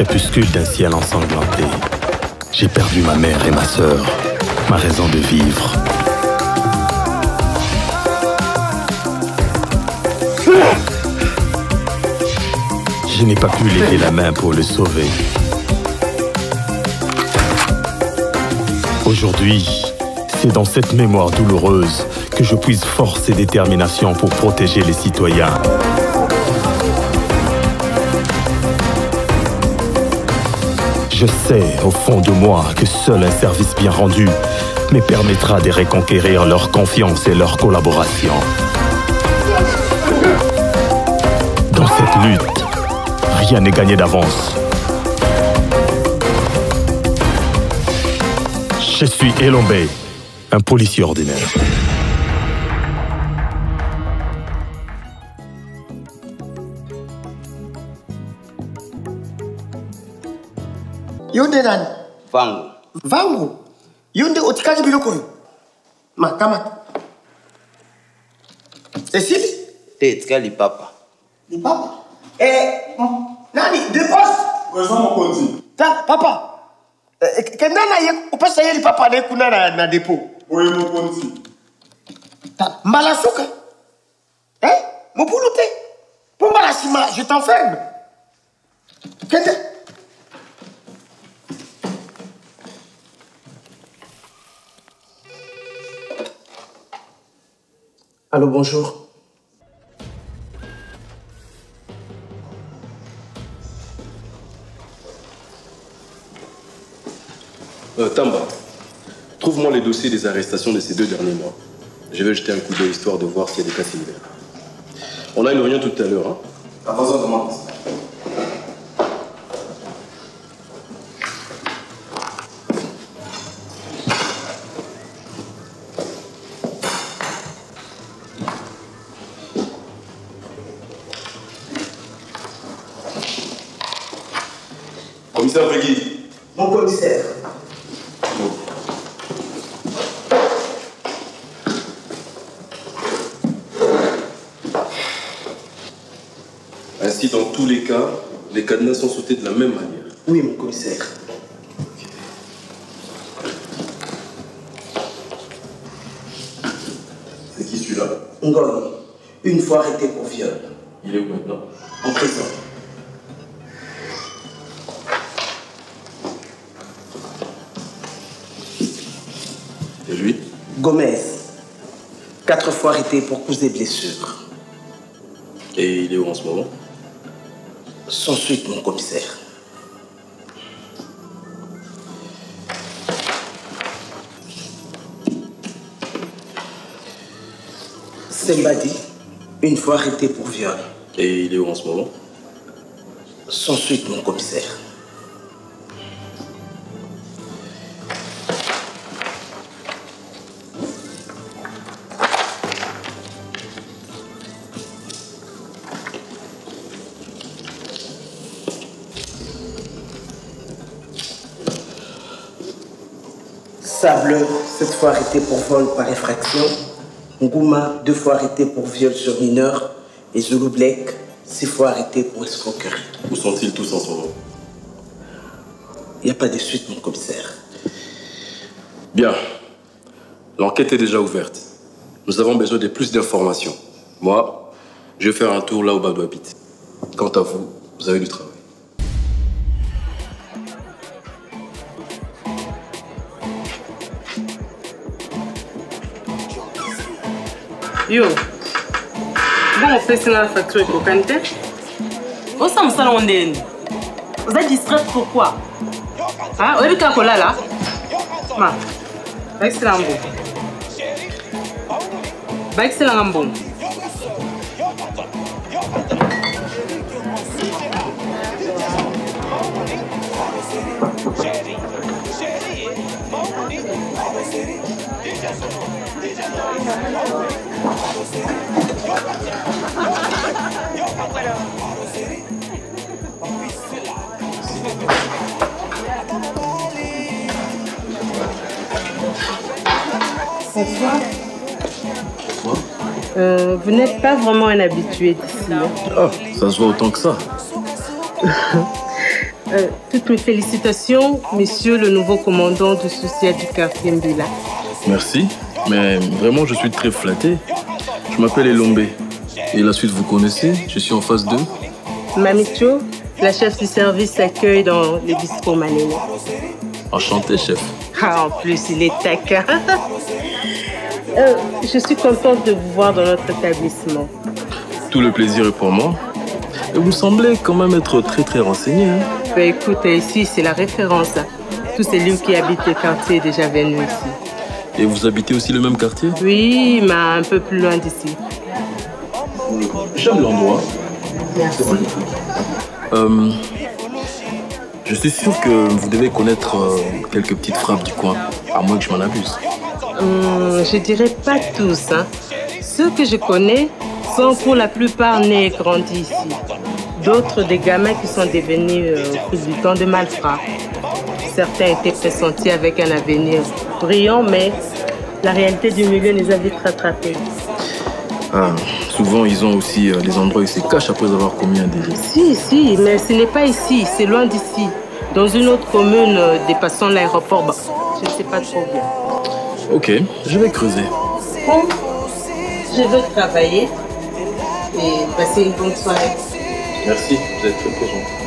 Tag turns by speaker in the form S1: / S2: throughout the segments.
S1: crépuscule d'un ciel ensanglanté, j'ai perdu ma mère et ma sœur, ma raison de vivre. Je n'ai pas pu lever la main pour le sauver. Aujourd'hui, c'est dans cette mémoire douloureuse que je puise force et détermination pour protéger les citoyens. Je sais, au fond de moi, que seul un service bien rendu me permettra de reconquérir leur confiance et leur collaboration. Dans cette lutte, rien n'est gagné d'avance. Je suis Elombe, un policier ordinaire.
S2: Yonde nani?
S3: Vangu.
S2: Vangu? Yonde otikaji biloko yo? Ma, kama. Cécile?
S3: Te etikali papa.
S2: Ni papa? Nani? De poste?
S4: Présent mon conti.
S2: Ta, papa. Kenda na ye, upesa ye li papa ne kuna na dépôt.
S4: Oui mon conti.
S2: Ta, malasuka? Mopulute? Pour malasima, je t'enferme. Kenda? Allô, bonjour.
S5: Tamba, trouve-moi les dossiers des arrestations de ces 2 derniers mois. Je vais jeter un coup d'œil histoire de voir s'il y a des cas similaires. On a une réunion tout à l'heure, hein?
S4: À vos ordres, demande.
S5: Commissaire Peggy.
S2: Mon commissaire.
S5: Ainsi, dans tous les cas, les cadenas sont sautés de la même manière.
S2: Oui, mon commissaire.
S5: C'est qui celui-là?
S2: Ngoy, une fois arrêté pour viol.
S5: Il est où maintenant?
S2: En prison.
S5: Et lui?
S2: Gomez, 4 fois arrêté pour cause des blessures.
S5: Et il est où en ce moment?
S2: Sans suite, mon commissaire. Sembadi, une fois arrêté pour viol.
S5: Et il est où en ce moment?
S2: Sans suite, mon commissaire. Sableur, 7 fois arrêté pour vol par effraction. Ngouma, 2 fois arrêté pour viol sur mineur. Et Zulu Black, 6 fois arrêté pour escroquerie.
S5: Où sont-ils tous en ce moment?
S2: Il n'y a pas de suite, mon commissaire.
S5: Bien. L'enquête est déjà ouverte. Nous avons besoin de plus d'informations. Moi, je vais faire un tour là où Badou habite. Quant à vous, vous avez du travail.
S6: Yo, bon, on fait ça dans la facture pour Kante. On s'en sort en dehors. Vous êtes distrait pourquoi? Ah, vous avez qu'à coller là? Ma, excellent bon. Excellent bon. Bonsoir. Vous n'êtes pas vraiment un habitué d'ici.
S5: Ah, ça se voit autant que ça.
S6: Toutes mes félicitations, monsieur le nouveau commandant du social du quartier Mbila.
S5: Merci, mais vraiment je suis très flatté. Je m'appelle Elombe. Et la suite vous connaissez, je suis en phase 2.
S6: Mamicho, la chef du service accueil dans les bistrots Manéne.
S5: Enchanté, chef.
S6: Ah, en plus, il est taquin. Je suis contente de vous voir dans notre établissement.
S5: Tout le plaisir est pour moi. Et vous semblez quand même être très renseigné. Hein?
S6: Ben, écoute, ici, c'est la référence. Tous ces lieux qui habitent le quartier sont déjà venus ici.
S5: Et vous habitez aussi le même quartier?
S6: Oui, mais un peu plus loin d'ici.
S5: J'aime l'endroit.
S6: Merci.
S5: Je suis sûr que vous devez connaître quelques petites frappes du coin, à moins que je m'en abuse.
S6: Je dirais pas tous. Hein. Ceux que je connais sont pour la plupart nés et grandis ici. D'autres des gamins qui sont devenus au fil du temps de malfrats. Certains étaient pressentis avec un avenir brillant, mais la réalité du milieu les a vite rattrapés.
S5: Ah, souvent, ils ont aussi des endroits où ils se cachent après avoir commis un délit.
S6: Si, mais ce n'est pas ici, c'est loin d'ici. Dans une autre commune dépassant l'aéroport, bah, je ne sais pas trop bien.
S5: Ok, je vais creuser.
S6: Bon, je veux travailler et passer une bonne soirée.
S5: Merci, vous êtes très gentil.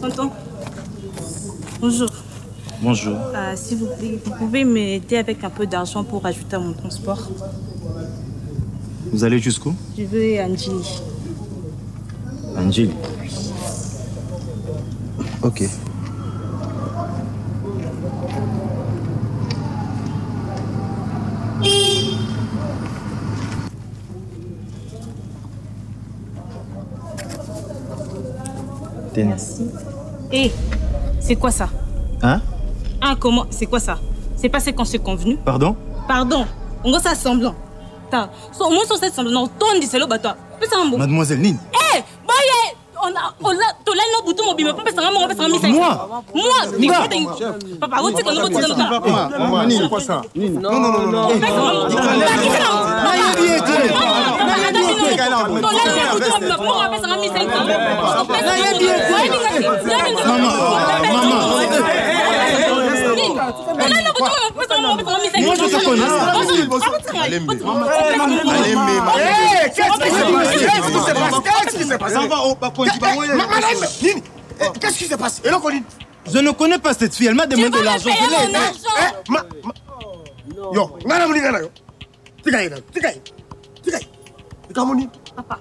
S7: Tonton, bonjour.
S8: Bonjour.
S7: S'il vous plaît, vous pouvez m'aider avec un peu d'argent pour ajouter à mon transport?
S8: Vous allez jusqu'où?
S7: Je veux Anjili.
S8: Anjili. Ok.
S7: Merci. Hé, c'est quoi ça?
S8: Hein?
S7: Ah, comment? C'est quoi ça? C'est passé quand c'est convenu?
S8: Pardon?
S7: Pardon. On va ça semblant. Au moins sur cette semblant, on dit c'est le bateau.
S8: Mademoiselle Nine.
S7: Hé, boye! On a nos boutons mobiles, mais pas
S8: Moi?
S7: Papa, vous dites qu'on a
S8: Nine, quoi ça? Non. Moi je te connais.
S9: Qu'est-ce qui se passe?
S8: Je ne connais pas cette fille, elle m'a demandé de l'argent.
S7: Papa,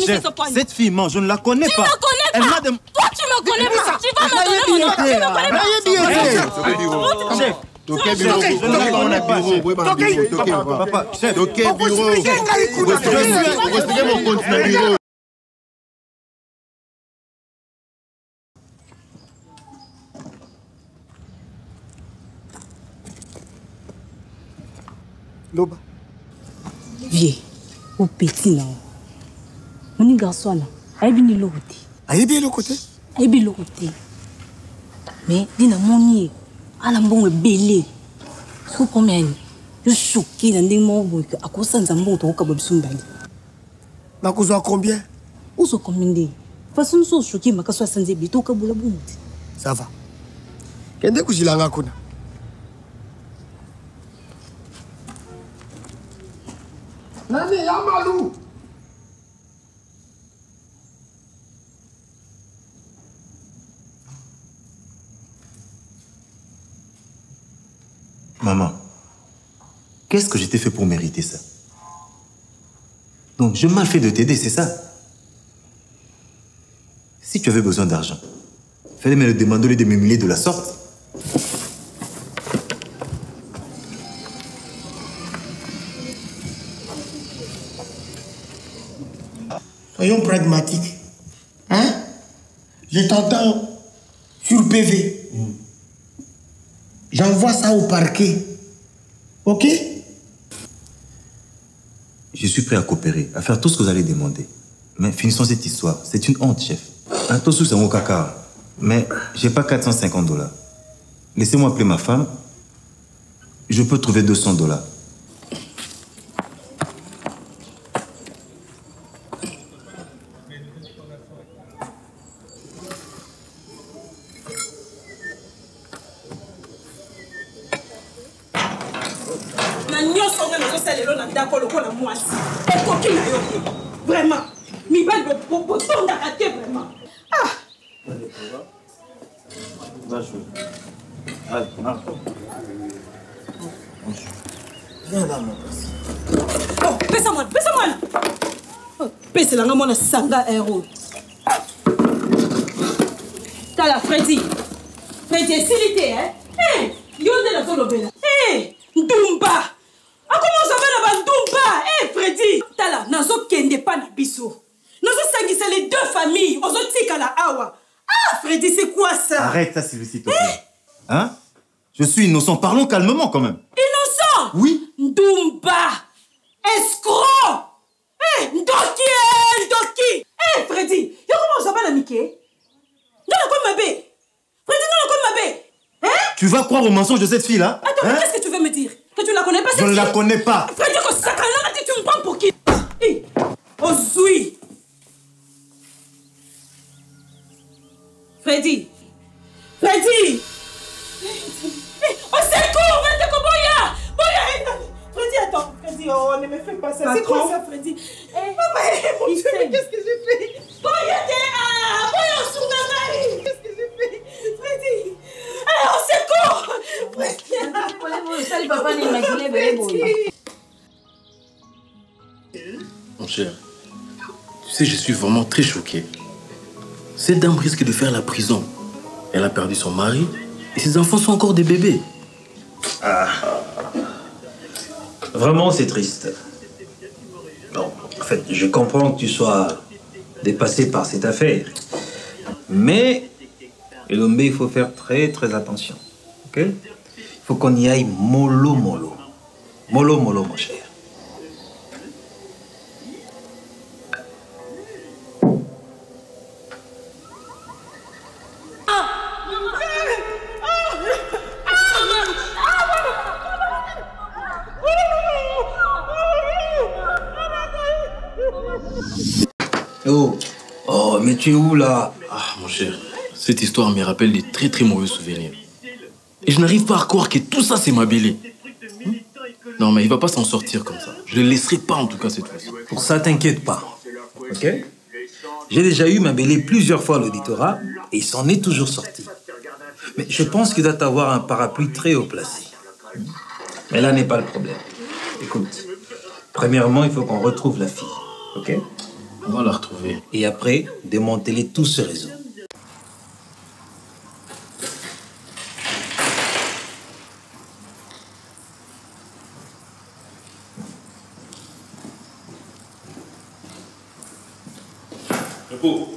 S8: Chef, cette fille, moi, je ne la connais pas.
S7: Tu me connais pas. Toi, tu me connais pas. Tu vas me donner mon nom.
S8: Chef,
S9: Toqué bureau,
S8: papa, chef,
S9: Toqué bureau. Retirez mon compte dans le bureau.
S2: Loba.
S10: Viens. Au petit, non. Mon garçon, il est bien l'autre.
S11: Il est bien l'autre côté?
S10: Il est bien l'autre côté. Mais, il a mon nid. Il a bon belé. Je combien? Je suis choqué dans des mots à cause de mon tour comme Sumbali.
S11: Ma cousin combien?
S10: Où sont combien de? Façon so choqué, ma casse sans ébito kabula boum.
S11: Ça va. Qu'est-ce que tu as fait? Nani Yamalou.
S9: Maman, qu'est-ce que je t'ai fait pour mériter ça? Donc, je mal fait de t'aider, c'est ça? Si tu avais besoin d'argent, il fallait me le demander au lieu de m'humilier de la sorte.
S11: Soyons pragmatiques. Hein? Je t'entends sur PV. J'envoie ça au parquet. Ok?
S9: Je suis prêt à coopérer, à faire tout ce que vous allez demander. Mais finissons cette histoire. C'est une honte, chef. Un tosu, c'est mon caca. Mais j'ai pas 450 $. Laissez-moi appeler ma femme. Je peux trouver 200 $.
S6: Vraiment. Mi va le bouton d'arrêter vraiment. Ah.
S9: Va jouer. Allez,
S11: viens là, mon gosse.
S6: Oh, pèse-moi. Oh, pèse-la, mon sanga héros. T'as la Freddy, silité, hein? Hé, yonde la zone bella. Hé, Ndumba. Ah, comment ça va là-bas, Ndumba? Hé, Freddy. T'as la, nazo kende pas na biso. Nazo sangi, c'est les deux familles. Ozo tika la awa. Ah, Freddy, c'est quoi ça?
S9: arrête ça, s'il te plaît. Hein? Je suis innocent. Parlons calmement quand même.
S6: Innocent?
S9: Oui.
S6: Ndumba. Escroc. Hé, Ndoki. Hé, Freddy. Yo, comment ça va la Mickey? Non, la quoi ma bé? Freddy, non, la quoi ma bé? Hein?
S9: Tu vas croire au mensonge de cette fille-là?
S6: Attends,
S9: hein?
S6: qu'est-ce que tu veux me dire? Que tu la connais pas, cette
S9: Je ne
S6: fille?
S9: la connais pas.
S6: Freddy, que ça, tu me prends pour qui? Hé, oh, zoui. Freddy. Oh, secours, Boya. Freddy, attends. Freddy, oh, ne me fais pas ça. C'est quoi ça, Freddy? Mon Dieu, mais qu'est-ce que j'ai fait? Boya, qu'est-ce que j'ai fait? Freddy. Au secours.
S5: Mon cher, tu sais, je suis vraiment très choqué. Cette dame risque de faire la prison. Elle a perdu son mari et ses enfants sont encore des bébés.
S12: Ah. Vraiment, c'est triste. Bon, en fait, je comprends que tu sois dépassé par cette affaire. Mais, Elombe, il faut faire très, très attention. Ok? Il faut qu'on y aille mollo, mollo. Mollo, mollo, mon cher. Oh, mais tu es où là?
S5: Ah, mon cher, cette histoire me rappelle des très très mauvais souvenirs. Et je n'arrive pas à croire que tout ça c'est Mabélé. Non, mais il va pas s'en sortir comme ça. Je le laisserai pas en tout cas cette fois-ci.
S12: Pour ça, t'inquiète pas. Ok? J'ai déjà eu Mabélé plusieurs fois à l'auditorat et il s'en est toujours sorti. Mais je pense qu'il doit avoir un parapluie très haut placé. Mais là n'est pas le problème. Écoute, premièrement, il faut qu'on retrouve la fille. Ok?
S5: On va la retrouver.
S12: Et après, démanteler tout ce réseau.
S5: Repos.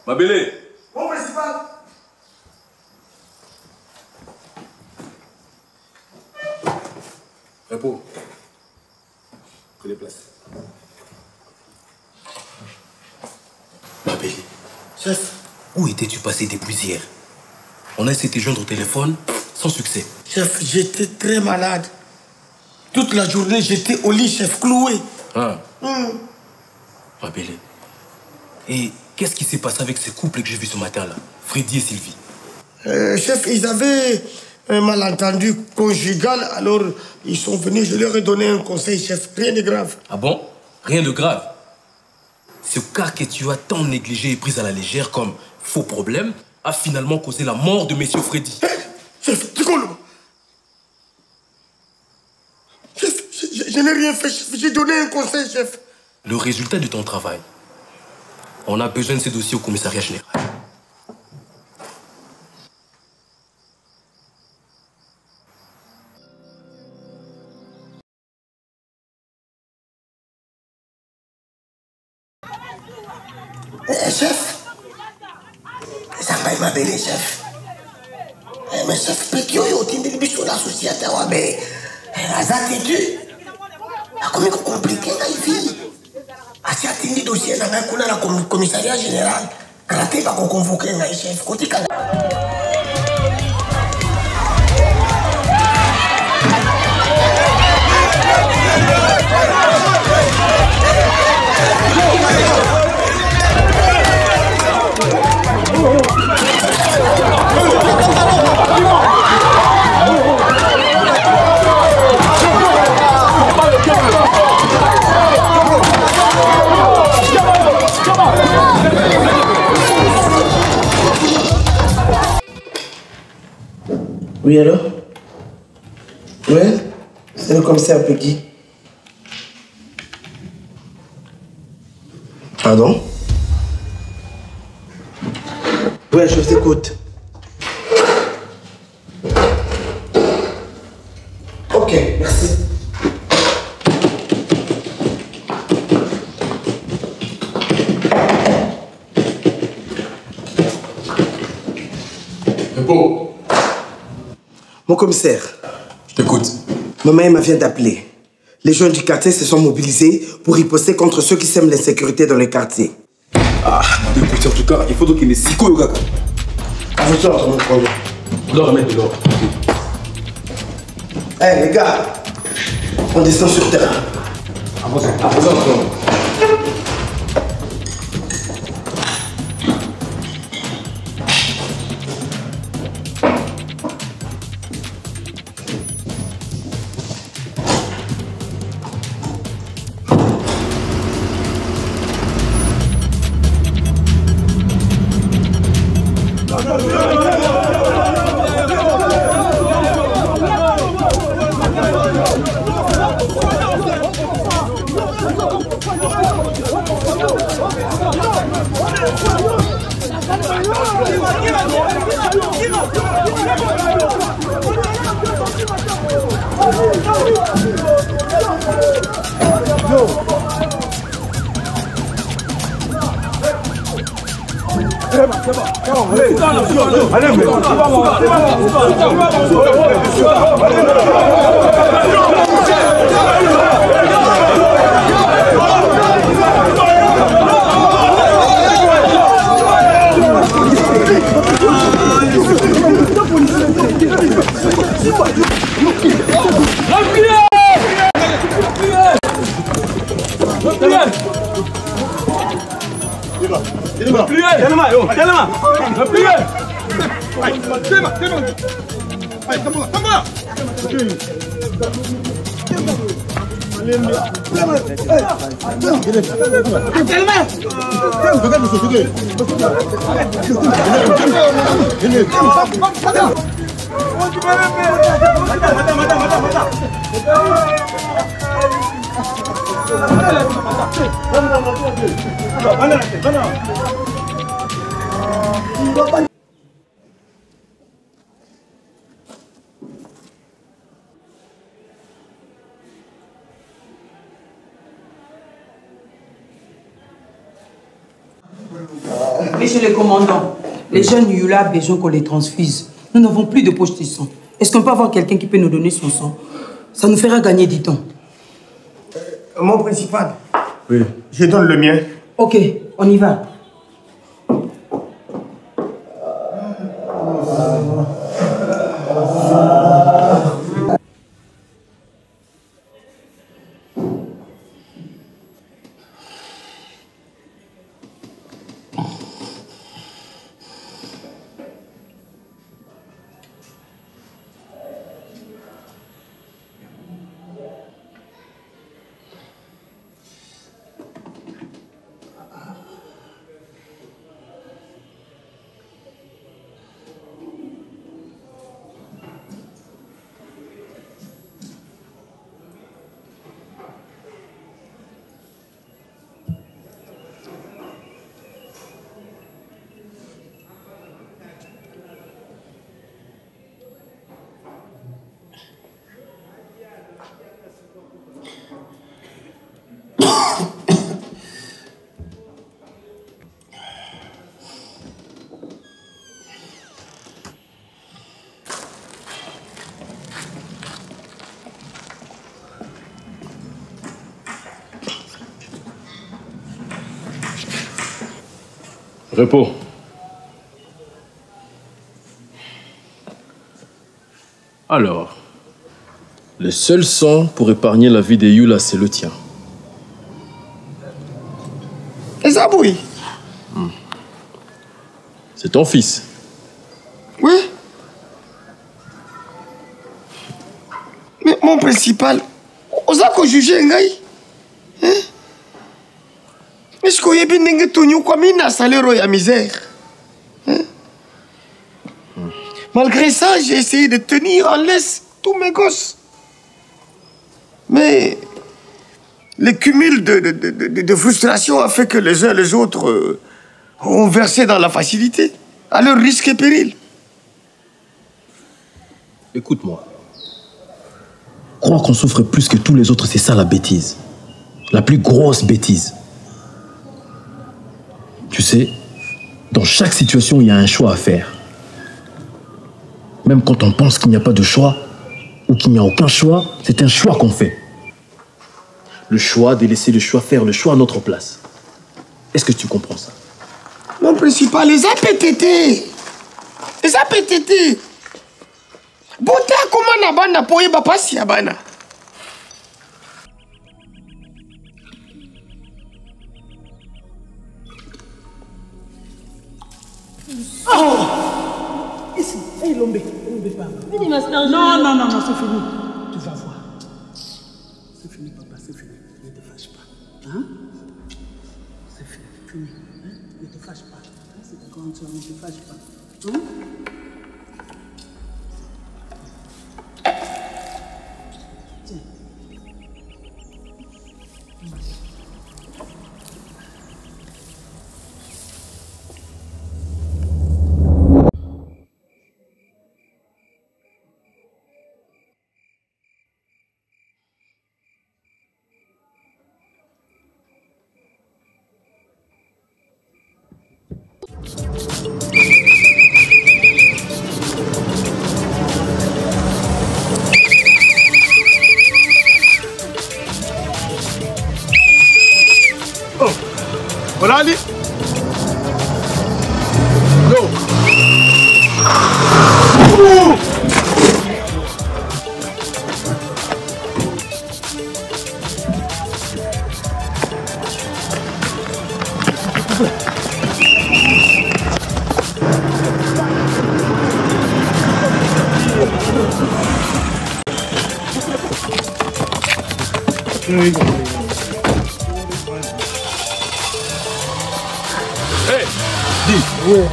S5: Ma belle.
S11: Mon principal.
S5: Repos. Prenez place.
S12: Ma belle.
S11: Chef.
S12: Où étais-tu passé depuis hier? On a essayé de te joindre au téléphone, sans succès.
S11: Chef, j'étais très malade. Toute la journée, j'étais au lit, chef, cloué.
S12: Ah. Ma belle. Et qu'est-ce qui s'est passé avec ce couple que j'ai vu ce matin-là, Freddy et Sylvie?
S11: Chef, ils avaient un malentendu conjugal, alors ils sont venus, je leur ai donné un conseil, chef. Rien de grave.
S12: Ah bon? Rien de grave. Ce cas que tu as tant négligé et pris à la légère comme faux problème a finalement causé la mort de Monsieur Freddy.
S11: Chef, tu connais. Chef, je n'ai rien fait, chef. J'ai donné un conseil, chef.
S12: Le résultat de ton travail. On a besoin de ces dossiers au commissariat général.
S11: Chef, ça m'a belle, chef. Mais chef, Pétio, il y a autant de bichons dans la société, mais ça t'es comment compliqué la vie. Si tu as des dossiers dans le commissariat général, quand tu vas convoquer un chef, quand tu
S2: Oui, alors? Oui, c'est le commissaire Peggy. Pardon? Oui, je t'écoute. Ok, merci.
S5: Repos.
S2: Mon commissaire.
S5: Je t'écoute.
S2: Maman vient d'appeler. Les jeunes du quartier se sont mobilisés pour riposter contre ceux qui sèment l'insécurité dans les quartiers.
S5: Ah, écoutez, en tout cas, il faut donc qu'il y ait des psychos, le gars.
S2: Attention, mon collègue.
S5: On doit remettre de l'ordre.
S2: Eh, les gars, on descend sur terrain.
S5: Avancez, avancez.
S13: Monsieur le commandant, les jeunes Yula ont besoin qu'on les transfuse. Nous n'avons plus de poche de sang. Est-ce qu'on peut avoir quelqu'un qui peut nous donner son sang? Ça nous fera gagner du temps.
S11: Mon principal.
S1: Oui.
S11: Je donne le mien.
S13: Ok, on y va.
S5: Repos. Alors, le seul sang pour épargner la vie de Yula, c'est le tien.
S11: Et ça, oui.
S5: C'est ton fils.
S11: Oui. Mais mon principal, on a qu'à juger un gars. Est-ce qu'on y a bien des gens comme il salaire à misère? Malgré ça, j'ai essayé de tenir en laisse tous mes gosses. Mais le cumul de frustration a fait que les uns et les autres ont versé dans la facilité, à leur risque et péril.
S5: Écoute-moi. Croire qu'on souffre plus que tous les autres, c'est ça la bêtise. La plus grosse bêtise. Tu sais, dans chaque situation, il y a un choix à faire. Même quand on pense qu'il n'y a pas de choix, ou qu'il n'y a aucun choix, c'est un choix qu'on fait. Le choix de laisser le choix faire le choix à notre place. Est-ce que tu comprends ça?
S11: Mon principal, les APTT. Les APTT. Bota comment na bana poye ba pasi ya bana.
S2: Oh! Ici, hey, Lombé, pas. Non, non, non, non, c'est fini. Tu vas voir. C'est fini, papa, c'est fini. Ne te fâche pas. Hein? C'est fini. Hein? Ne te fâche pas. Hein? C'est ta grande soeur, ne te fâche pas. Hein?
S11: Oh, voilà, allez. Go.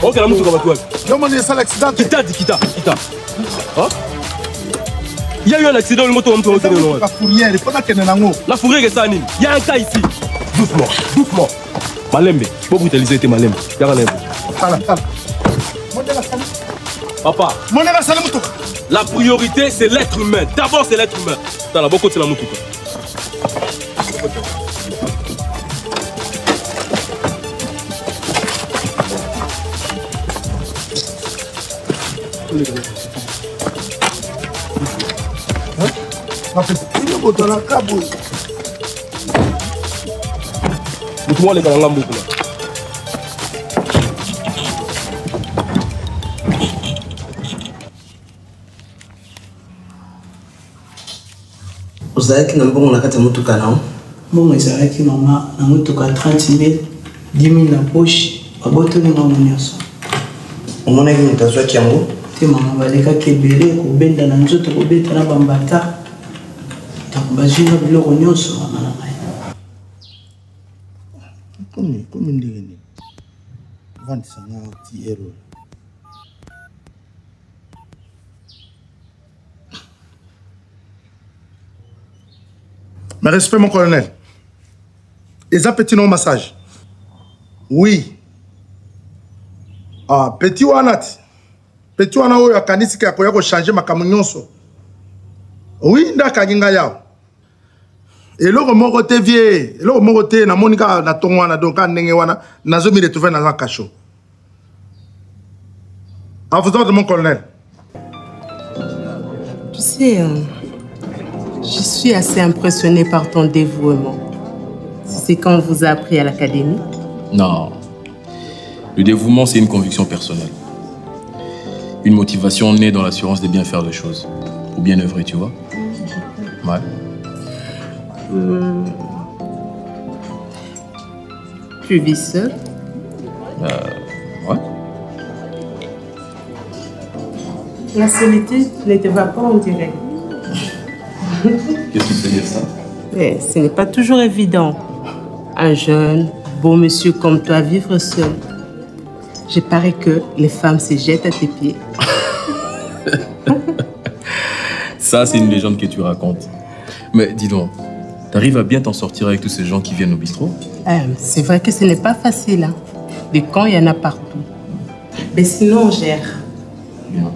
S5: Ok, la moto va
S11: Comment est-ce l'accident?
S5: Kita. Hein? Il y a eu un accident, le moto va me
S11: La fourrière, il faut que
S5: la fourrière, c'est ça, il y a un cas ici. Doucement. Malembe, faut vous utiliser tes malembe. Papa, la priorité, c'est l'être humain. D'abord, c'est l'être humain. Dans la boco, c'est la moto.
S11: Ozalaki na mbongo na kati ya motuka nao?
S13: Mbongo ezalaki mama na motuka 30 000, 10 000 na poche, babotoli nga mo nyonso.
S11: Omonaki moto azwaki yango?
S13: Te mama balekaki ebele kobenda na nzoto kobeta na bambata. Donc bazwi na biloko nyonso mama na ngai.
S2: Komi ndenge nini? Vandisa nga ti ero. Mes respects, mon colonel. Et ça, petit non massage. Oui. Ah, petit wanat. Petit wana oyo akanisi ka koya ko changer makambo nyonso. Oui, ndaka kinga yao. Eloko moko te vie, eloko moko te na monika na tongo wana donc ndenge wana nazo mi retrouver dans un cachot. En vous ordre, mon colonel.
S6: Tu sais, je suis assez impressionné par ton dévouement. C'est quand on vous a appris à l'académie?
S5: Non. Le dévouement, c'est une conviction personnelle. Une motivation née dans l'assurance de bien faire les choses. Ou bien œuvrer, tu vois. Ouais.
S6: Tu vis seul?
S5: Ouais.
S6: La solitude ne te va pas, on dirait.
S5: Qu'est-ce qui te fait dire ça?
S6: Mais ce n'est pas toujours évident. Un jeune, beau monsieur comme toi vivre seul. Je parie que les femmes se jettent à tes pieds.
S5: Ça, c'est une légende que tu racontes. Mais dis donc, t'arrives à bien t'en sortir avec tous ces gens qui viennent au bistrot?
S6: C'est vrai que ce n'est pas facile. Hein. Des camps, il y en a partout. Mais sinon, on gère.
S5: Bien.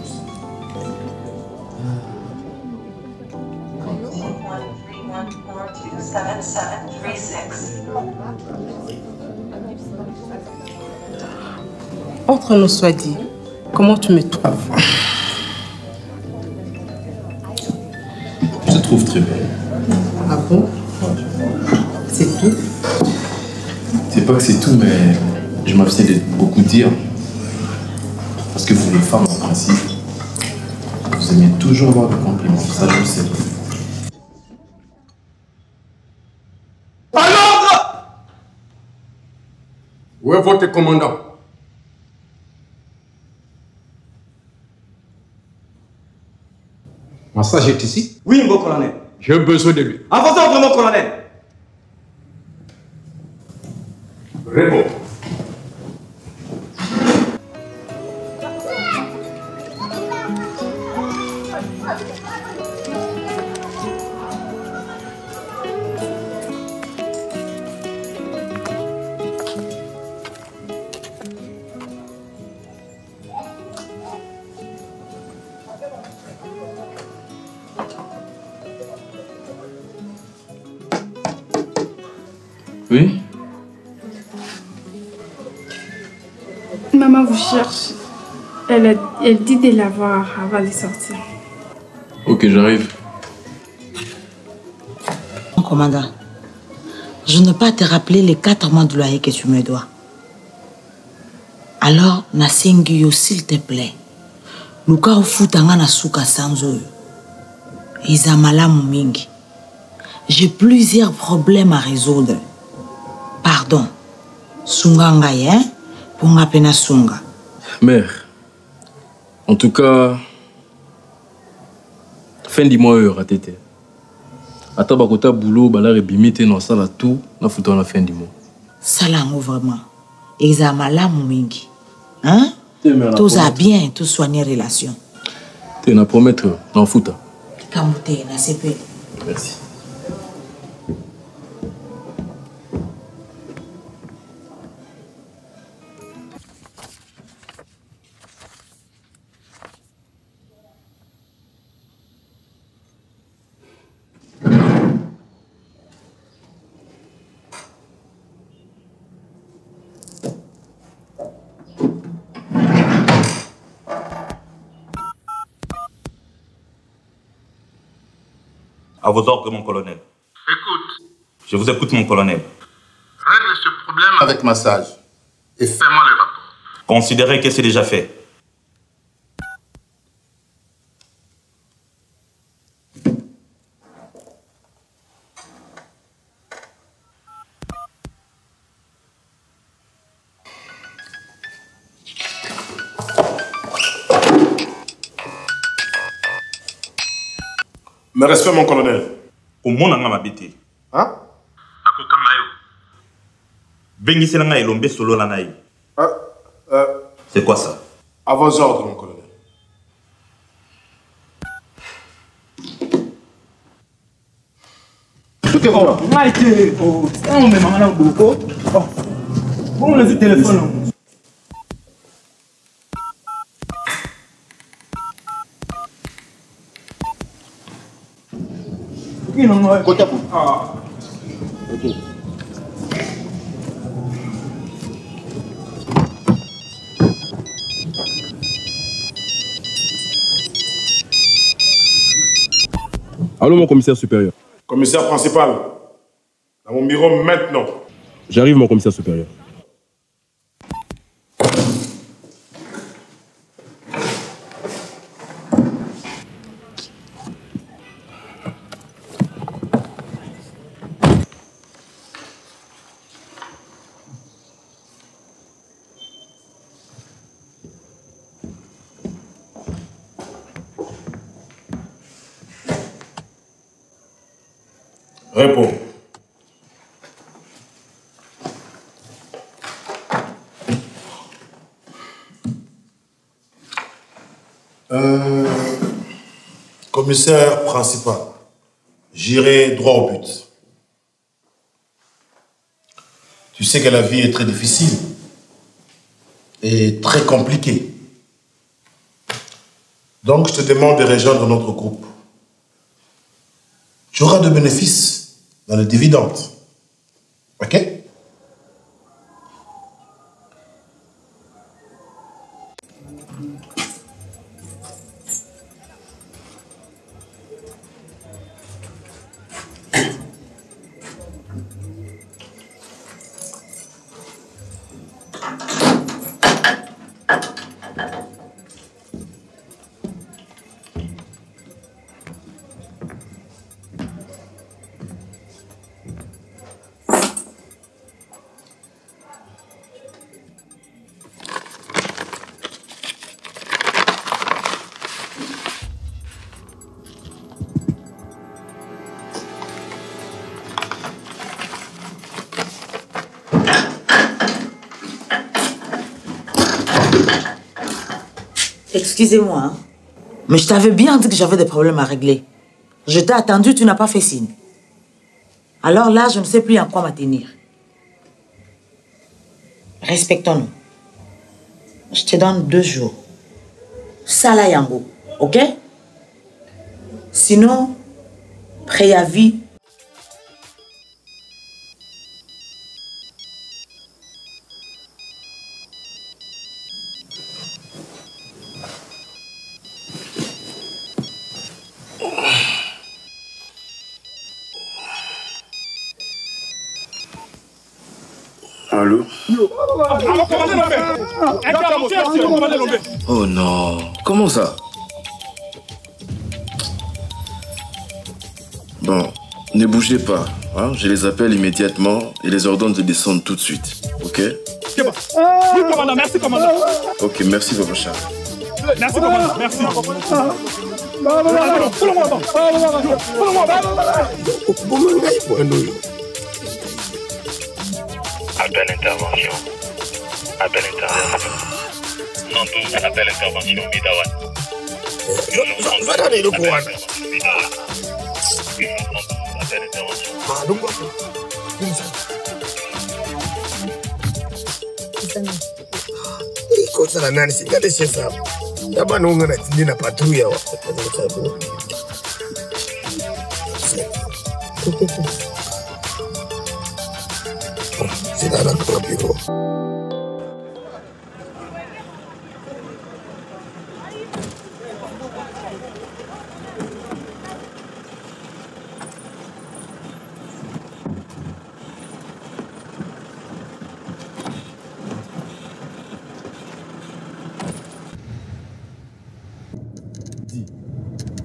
S6: Entre nous soit dit, comment tu me trouves?
S5: Je te trouve très belle.
S6: Ah bon? C'est tout?
S5: C'est pas que c'est tout, mais je m'abstiens de beaucoup dire. Parce que vous, les femmes, en principe, vous aimez toujours avoir des compliments. Ça, je le sais.
S14: Où est votre commandant? Massage est ici?
S15: Oui, mon colonel.
S14: J'ai besoin de lui.
S15: En votre ordre, mon colonel.
S14: Rémo.
S5: Oui?
S16: Maman vous cherche. Elle dit de la voir avant de sortir.
S5: Ok, j'arrive.
S10: Mon commandant, je ne peux pas te rappeler les 4 mois de loyer que tu me dois. Alors, Nasengiyo, s'il te plaît, Luka ofutanga na suka sanzo. Izamala mingi. J'ai plusieurs problèmes à résoudre. Pardon. Sunga ngai, hein? Pour m'appeler Sunga.
S5: Mère, en tout cas, fin du mois, ratété. Ata bakota boulot, bala rebimite non sala tout, na foutu la fin du mois.
S10: Salango vraiment. Izamala mingi. Hein? Tout a bien, tout soigner relation.
S5: Tu n'as promettre, n'en fouta.
S10: Kamute, na sepe.
S5: Merci.
S9: À vos ordres, mon colonel.
S15: Écoute.
S9: Je vous écoute, mon colonel.
S15: Règle ce problème avec massage. Et fais-moi le rapport.
S9: Considérez que c'est déjà fait.
S4: Me respect, mon colonel.
S9: Au monde, on a habité.
S4: Hein?
S9: Bengiselanga Elombe solo la naï. C'est quoi ça?
S4: À vos ordres, mon colonel.
S2: Bon, le téléphone.
S15: Côté
S2: ok.
S5: Allô, mon commissaire supérieur.
S4: Commissaire principal, dans mon bureau maintenant.
S5: J'arrive, mon commissaire supérieur.
S4: Réponds. Commissaire principal, j'irai droit au but. Tu sais que la vie est très difficile et très compliquée. Donc, je te demande de rejoindre notre groupe. Tu auras de bénéfices dans les dividendes. OK?
S10: Excusez-moi, hein, mais je t'avais bien dit que j'avais des problèmes à régler. Je t'ai attendu, tu n'as pas fait signe. Alors là, je ne sais plus en quoi m'attenir. Respectons-nous. Je te donne 2 jours. Sala yango, ok? Sinon, préavis.
S5: Allô? Oh non, comment ça? Bon, ne bougez pas, hein? Je les appelle immédiatement et les ordonne de descendre tout de suite, ok?
S17: Oui, commandant, merci, commandant.
S5: Ok, merci, Papa Charles.
S17: Merci, commandant, merci.
S18: Appel intervention. Appel intervention. 112, appel intervention, Midawan. Appel
S11: Ikosa la nani singale shefa. Yaba nunga na tindina patruya wa. C'est dans notre bureau.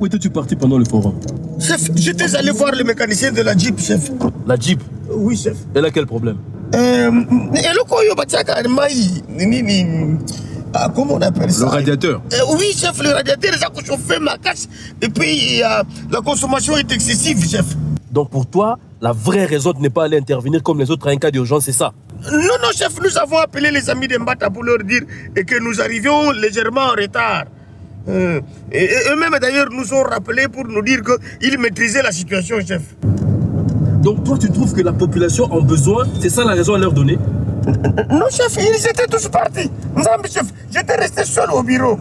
S5: Où étais-tu parti pendant le forum?
S11: Chef, j'étais allé voir le mécanicien de la Jeep, chef.
S5: La Jeep?
S11: Oui, chef.
S5: Elle a quel problème?
S11: Comment on appelle ça?
S5: Le radiateur?
S11: Oui, chef, le radiateur, ça a chauffé ma casse. Et puis, la consommation est excessive, chef.
S5: Donc pour toi, la vraie raison de ne pas aller intervenir comme les autres en cas d'urgence, c'est ça?
S11: Non, chef, nous avons appelé les amis de Mbata pour leur dire que nous arrivions légèrement en retard. Et eux-mêmes, d'ailleurs, nous ont rappelé pour nous dire qu'ils maîtrisaient la situation, chef.
S5: Donc toi, tu trouves que la population a besoin? C'est ça la raison à leur donner?
S11: Non, chef, ils étaient tous partis. Non, chef, j'étais resté seul au bureau.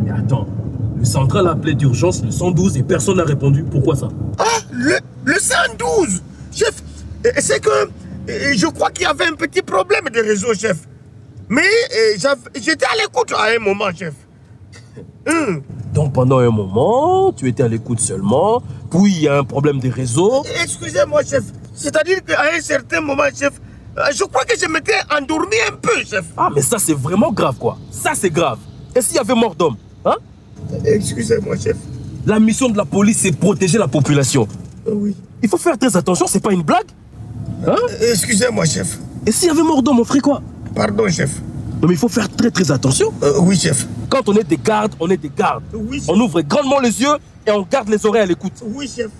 S5: Mais attends, le central a appelé d'urgence le 112 et personne n'a répondu. Pourquoi ça?
S11: Ah, le 112, chef, c'est que je crois qu'il y avait un petit problème de réseau, chef. Mais j'étais à l'écoute à un moment, chef.
S5: Donc pendant un moment, tu étais à l'écoute seulement, puis il y a un problème de réseau.
S11: Excusez-moi, chef. C'est-à-dire qu'à un certain moment, chef, je crois que je m'étais endormi un peu, chef.
S5: Ah, mais ça c'est vraiment grave, quoi. Ça c'est grave. Et s'il y avait mort d'homme, hein?
S11: Excusez-moi, chef.
S5: La mission de la police, c'est protéger la population.
S11: Oui.
S5: Il faut faire très attention, c'est pas une blague. Hein?
S11: Excusez-moi, chef.
S5: Et s'il y avait mort d'homme, on ferait quoi?
S11: Pardon, chef.
S5: Non, mais il faut faire très attention.
S11: Oui, chef.
S5: Quand on est des gardes, on est des gardes.
S11: Oui, chef.
S5: On ouvre grandement les yeux et on garde les oreilles à l'écoute.
S11: Oui, chef.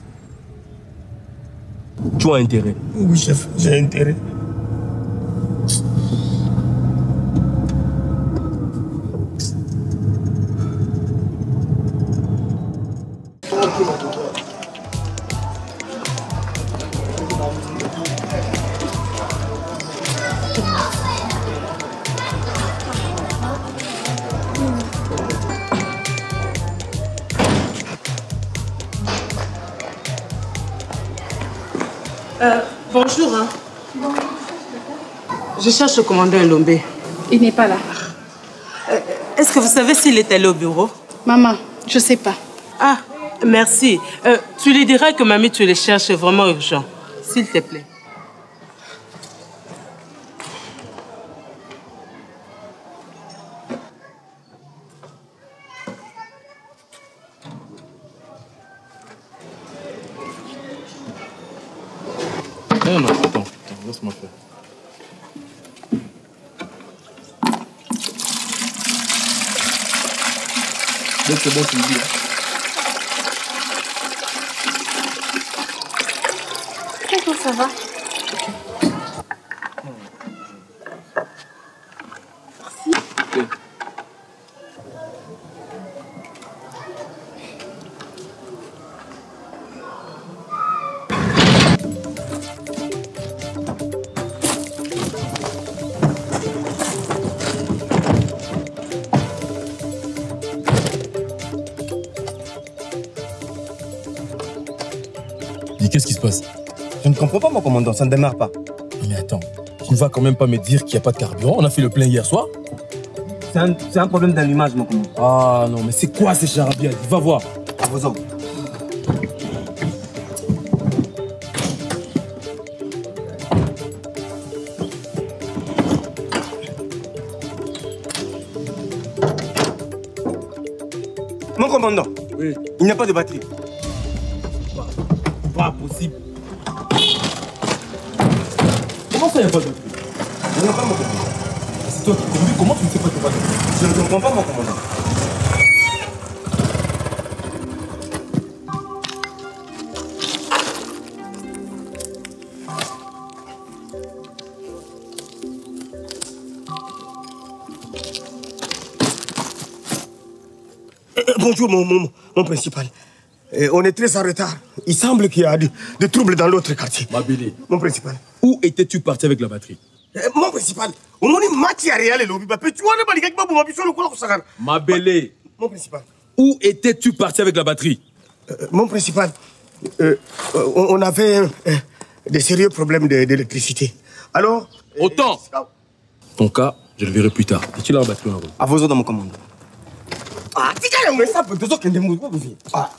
S5: Tu as intérêt?
S11: Oui, chef, j'ai intérêt.
S6: Bonjour. Hein. Je cherche le commandant Elombé.
S16: Il n'est pas là.
S6: Est-ce que vous savez s'il est allé au bureau?
S16: Maman, je sais pas.
S6: Ah, merci. Tu lui diras que mamie, tu le cherches vraiment urgent. S'il te plaît.
S5: Non, attends, laisse-moi faire. Donc c'est bon, tu me dis.
S16: Comment ça va?
S5: Merci. Qu'est-ce qui se passe?
S8: Je ne comprends pas, mon commandant, ça ne démarre pas.
S5: Mais attends, tu ne vas quand même pas me dire qu'il n'y a pas de carburant? On a fait le plein hier soir.
S8: C'est un problème d'allumage, mon commandant.
S5: Ah non, mais c'est quoi ces charabia? Va voir.
S8: À vos ordres. Mon commandant,
S5: oui.
S8: Il n'y a pas de batterie.
S5: Pas possible. Comment ça, il n'y a pas de batterie?
S8: Je ne comprends pas, mon commandant.
S5: C'est toi qui conduis, comment tu ne sais pas qu'il n'y a pas de batterie?
S8: Je ne comprends pas, mon commandant.
S11: Bonjour, mon principal. On est très en retard. Il semble qu'il y a des troubles dans l'autre quartier.
S5: Mabélé.
S11: Mon principal.
S5: Où étais-tu parti avec la batterie?
S11: Mon principal. On a une matière réelle et l'objet. Tu vois,
S5: Mabélé.
S11: Mon principal.
S5: Où étais-tu parti avec la batterie?
S11: Mon principal. On avait des sérieux problèmes d'électricité. Alors.
S5: Autant. Ton cas, je le verrai plus tard. Es-tu là en batterie en route?
S8: À vos ordres, mon commandant.
S11: Ah, tu sais, ça peut te dire ah.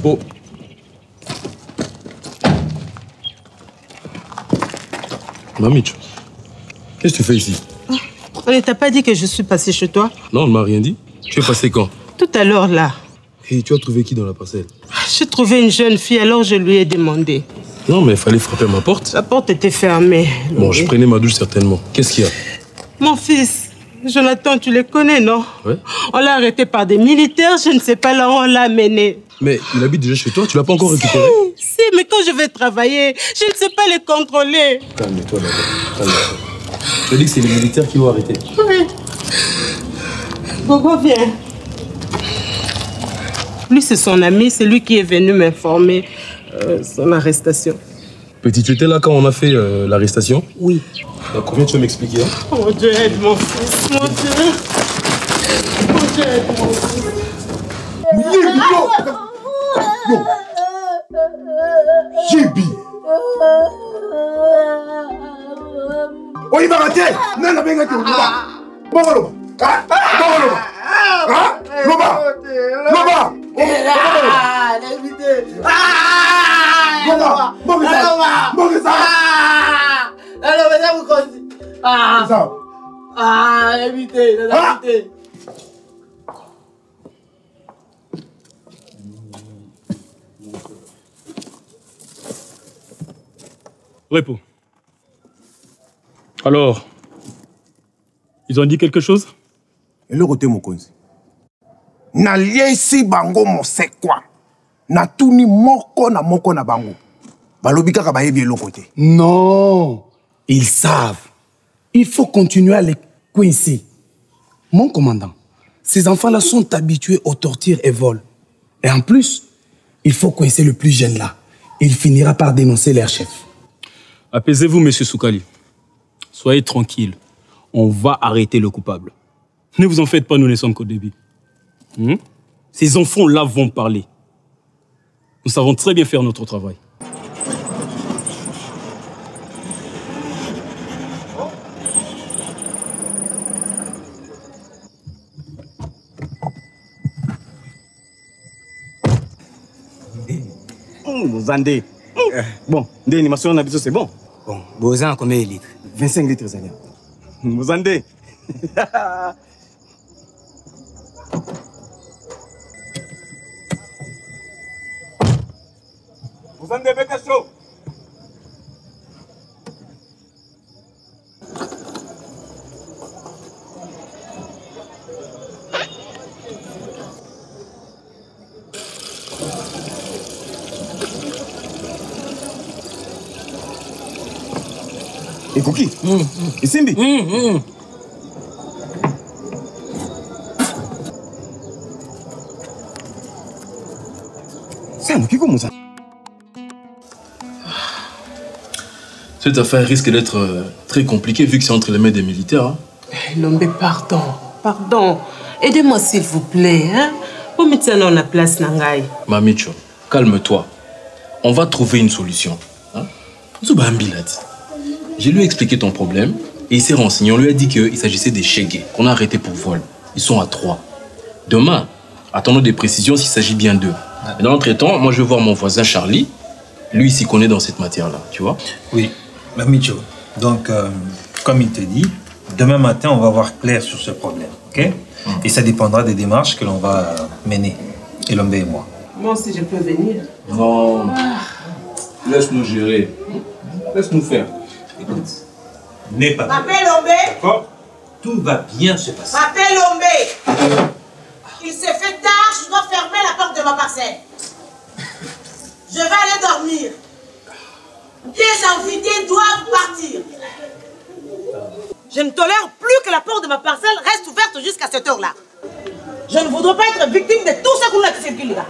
S5: Bon. Mamicho, qu'est-ce que tu fais ici?
S6: On ne t'a pas dit que je suis passée chez toi?
S5: Non, on ne m'a rien dit. Tu es passé quand?
S6: Tout à l'heure, là.
S5: Et tu as trouvé qui dans la parcelle?
S6: J'ai trouvé une jeune fille, alors je lui ai demandé.
S5: Non, mais il fallait frapper à ma porte.
S6: La porte était fermée.
S5: Bon, je prenais ma douche certainement. Qu'est-ce qu'il y a?
S6: Mon fils, Jonathan, tu le connais, non?
S5: Ouais.
S6: On l'a arrêté par des militaires, je ne sais pas là où on l'a amené.
S5: Mais il habite déjà chez toi, tu l'as pas encore récupéré?
S6: Si, mais quand je vais travailler, je ne sais pas les contrôler.
S5: Calme-toi d'abord, calme-toi. Tu as dit que c'est les militaires qui l'ont arrêté?
S6: Oui. Gogo, viens. Lui, c'est son ami, c'est lui qui est venu m'informer son arrestation.
S5: Petit, tu étais là quand on a fait l'arrestation?
S6: Oui.
S5: Donc, combien tu vas m'expliquer?
S6: Oh mon Dieu, aide mon fils, mon Dieu. Mon Dieu, aide mon fils.
S11: Jibi. Oh, il va rater. Non, non, venga, tu vas. Bongolo. Ah, bongolo. Ah, Loba. Loba.
S7: Ah, l'éviter. Ah,
S11: Loba. Loba. Loba.
S7: Alors, mais vous conduisez. Ah, évitez, évitez.
S17: Repos. Alors, ils ont dit quelque chose?
S11: Et le côté Mokonzi. Na liesi bango mosekwa. Na tuni moko na bango. Balobika ka bayebi le côté.
S2: Non, ils savent. Il faut continuer à les coincer. Mon commandant, ces enfants-là sont habitués aux tortures et vols. Et en plus, il faut coincer le plus jeune là. Il finira par dénoncer leur chef.
S17: Apaisez-vous, monsieur Soukali. Soyez tranquille. On va arrêter le coupable. Ne vous en faites pas, nous ne sommes qu'au début. Ces enfants-là vont parler. Nous savons très bien faire notre travail.
S8: Zandé. Bon, l'animation c'est bon. Bon, Bozan, combien de litres? 25 litres, Zania. Zandé. Zandé, mec chaud. Et Cookie, et Simbi. Ça, nous qui commence ça?
S5: Cette affaire risque d'être très compliquée vu que c'est entre les mains des militaires. Hein.
S6: Non, mais pardon, pardon. Aidez-moi s'il vous plaît. Hein? Vous mettez dans la place, Nangai.
S5: Mamicho, calme-toi. On va trouver une solution. Hein? Je lui ai expliqué ton problème et il s'est renseigné. On lui a dit qu'il s'agissait des Chégués qu'on a arrêtés pour vol. Ils sont à 3. Demain, attendons des précisions s'il s'agit bien d'eux. Et dans l'entretemps, moi je vais voir mon voisin Charlie. Lui, il s'y connaît dans cette matière-là, tu vois?
S12: Oui, Mamicho, Donc, comme il te dit, demain matin, on va voir clair sur ce problème, ok? Et ça dépendra des démarches que l'on va mener, Elombe et moi.
S6: Moi aussi, je peux venir.
S5: Non. Laisse-nous gérer. Laisse-nous faire.
S12: Écoute, n'aie pas peur.
S11: Papa Elombe.
S12: D'accord? Tout va bien se passer.
S11: Papa Elombe. Il s'est fait tard, je dois fermer la porte de ma parcelle. Je vais aller dormir. Les invités doivent partir. Je ne tolère plus que la porte de ma parcelle reste ouverte jusqu'à cette heure-là. Je ne voudrais pas être victime de tout ce qu'on a qui circule là.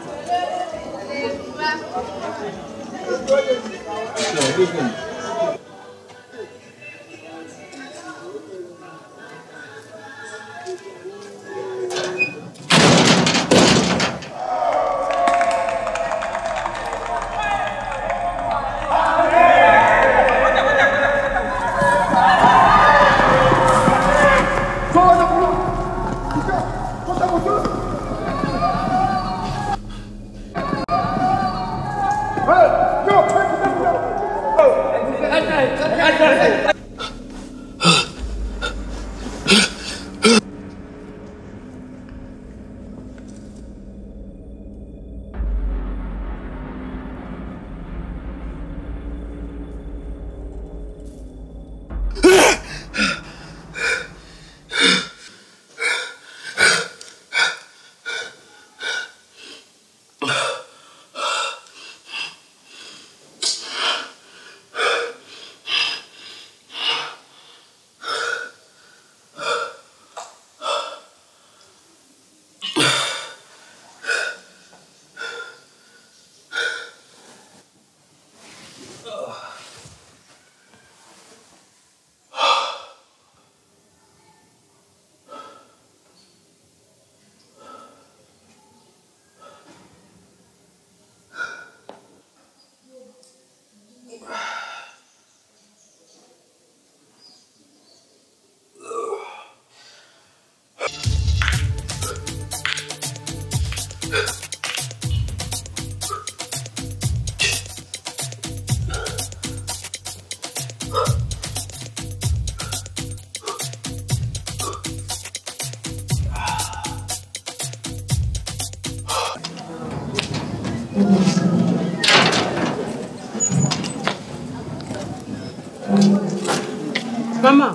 S6: Maman,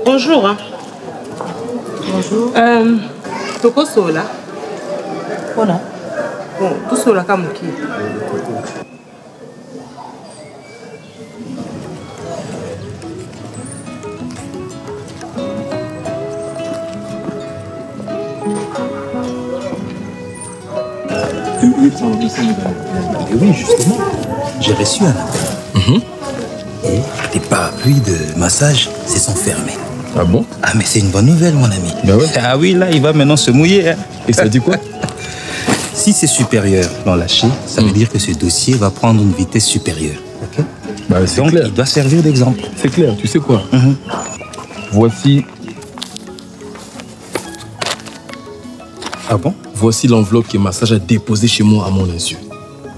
S6: bonjour. Hein.
S10: Bonjour.
S6: Toko sola.
S10: Voilà.
S6: Bon, tout sola comme qui.
S12: Et oui, justement, j'ai reçu un appel. Et tes parapluies de massage se sont fermés.
S5: Ah bon?
S12: Ah, mais c'est une bonne nouvelle, mon ami.
S5: Ben ouais.
S12: Ah oui, là, il va maintenant se mouiller. Hein.
S5: Et ça dit quoi?
S12: Si ses supérieurs l'ont lâché, ça veut dire que ce dossier va prendre une vitesse supérieure. Ok?
S5: Bah, c'est
S12: Donc,
S5: clair.
S12: il doit servir d'exemple.
S5: C'est clair, tu sais quoi? Voici.
S12: Ah bon?
S5: Voici l'enveloppe que Massage a déposée chez moi à mon insu.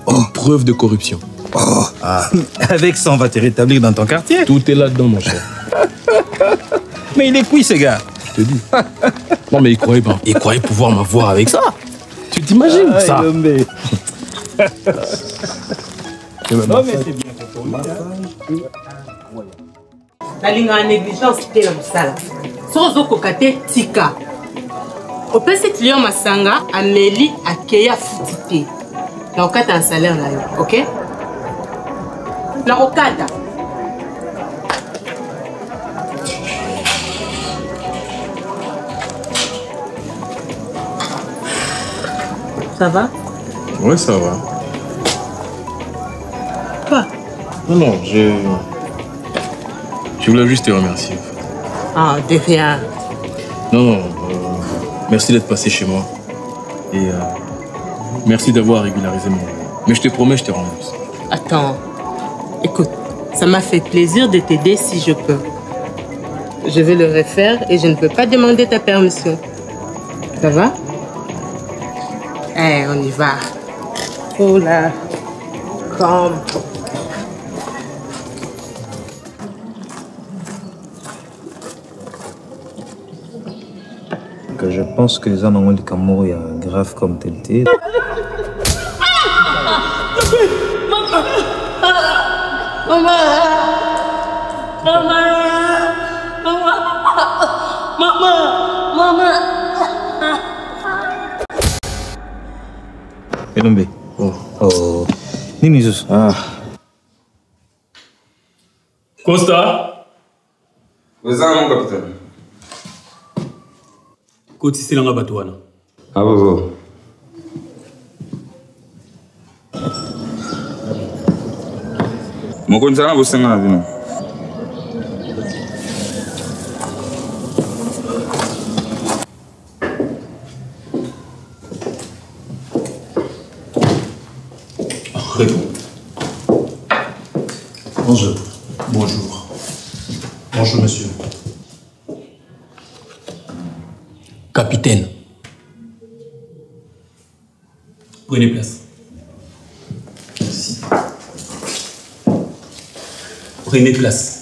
S5: Une preuve de corruption.
S12: Oh. Ah. Avec ça, on va te rétablir dans ton quartier.
S5: Tout est là-dedans, mon cher.
S12: Mais il est couille, ce gars.
S5: Je te dis. Non, mais il croyait pas. Il croyait pouvoir m'avoir avec ça. Tu t'imagines ça?
S12: Non, mais
S5: c'est
S12: bien fait pour lui.
S6: La ligne en négligence, c'était la moussala. Sozo kokate tika. Opesi client masanga, Amélie akeya futite. Na okata un salaire là, ok? Na okata. Ça va?
S5: Ouais, ça va.
S6: Quoi?
S5: Non, je voulais juste te remercier.
S6: Ah, de rien.
S5: Non, merci d'être passé chez moi. Et merci d'avoir régularisé mon... Mais je te promets, je te rembourse.
S6: Attends. Écoute, ça m'a fait plaisir de t'aider si je peux. Je vais le refaire et je ne peux pas demander ta permission. Ça va? Eh, on y va. Oh là. Comme.
S12: que je pense que les hommes de Camoro est grave comme tel. Elombe. Oh. Nini Zeus.
S17: Costa.
S19: Vous êtes mon capitaine.
S17: Côté c'est l'anga batouana.
S19: Ah bon. Mon conseiller vous s'en va.
S20: Bonjour. Bonjour. Bonjour, monsieur.
S17: Capitaine. Prenez place.
S20: Merci.
S17: Prenez place.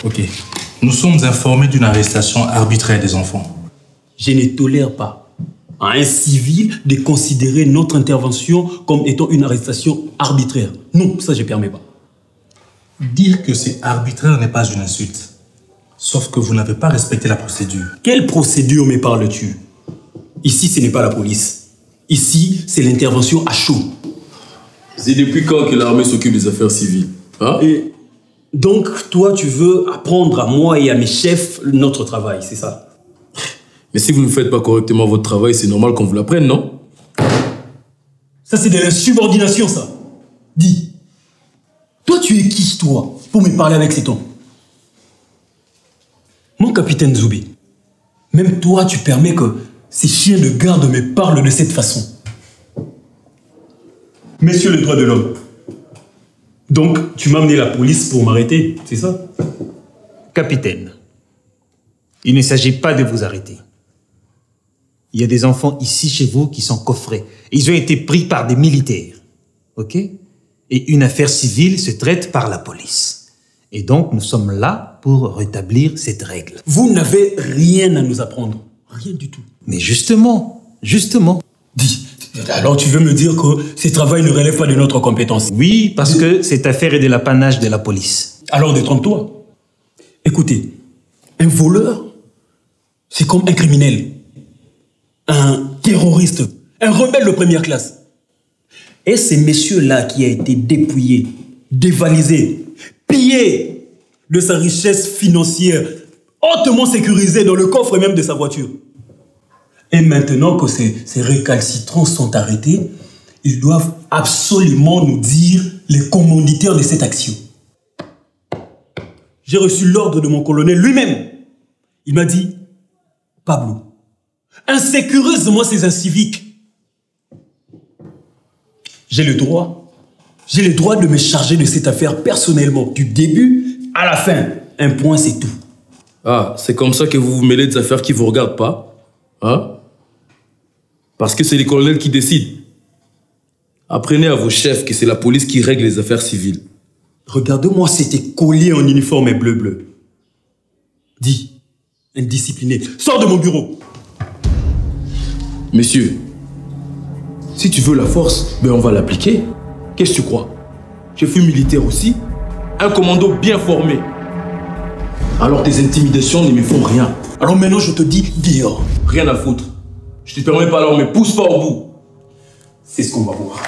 S20: Ok. Nous sommes informés d'une arrestation arbitraire des enfants.
S17: Je ne tolère pas à un civil de considérer notre intervention comme étant une arrestation arbitraire. Non, ça je ne permets pas.
S20: Dire que c'est arbitraire n'est pas une insulte. Sauf que vous n'avez pas respecté la procédure.
S17: Quelle procédure me parles-tu? Ici, ce n'est pas la police. Ici, c'est l'intervention à chaud.
S5: C'est depuis quand que l'armée s'occupe des affaires civiles, hein?
S17: Et donc, toi, tu veux apprendre à moi et à mes chefs notre travail, c'est ça?
S5: Mais si vous ne faites pas correctement votre travail, c'est normal qu'on vous l'apprenne, non?
S17: Ça, c'est de la subordination, ça. Dis. Toi, tu es qui, toi, pour me parler avec ces tons? Mon capitaine Zoubi, même toi, tu permets que ces chiens de garde me parlent de cette façon. Messieurs les droits de l'homme, donc tu m'as amené la police pour m'arrêter, c'est ça?
S12: Capitaine, il ne s'agit pas de vous arrêter. Il y a des enfants ici chez vous qui sont coffrés. Ils ont été pris par des militaires. Ok? Et une affaire civile se traite par la police. Et donc, nous sommes là pour rétablir cette règle.
S17: Vous n'avez rien à nous apprendre. Rien du tout.
S12: Mais justement.
S17: Dis, alors tu veux me dire que ce travail ne relève pas de notre compétence?
S12: Oui, parce que cette affaire est de l'apanage de la police.
S17: Alors détrompe-toi. Écoutez, un voleur, c'est comme un criminel, un terroriste, un rebelle de première classe. Et ces messieurs-là qui a été dépouillé, dévalisé, pillé de sa richesse financière, hautement sécurisée dans le coffre même de sa voiture. Et maintenant que ces récalcitrants sont arrêtés, ils doivent absolument nous dire les commanditaires de cette action. J'ai reçu l'ordre de mon colonel lui-même. Il m'a dit, Pablo, insécurise-moi ces inciviques. J'ai le droit de me charger de cette affaire personnellement, du début à la fin. Un point, c'est tout.
S5: Ah, c'est comme ça que vous vous mêlez des affaires qui ne vous regardent pas? Hein? Parce que c'est les colonels qui décident. Apprenez à vos chefs que c'est la police qui règle les affaires civiles.
S17: Regarde-moi cet collier en uniforme bleu-bleu. Dis, indiscipliné, sors de mon bureau.
S5: Messieurs, si tu veux la force, ben on va l'appliquer. Qu'est-ce que tu crois? Je fus militaire aussi, un commando bien formé. Alors tes intimidations ne me font rien.
S17: Alors maintenant je te dis dehors.
S5: Rien à foutre. Je te permets pas alors, mais pousse pas au bout.
S17: C'est ce qu'on va voir.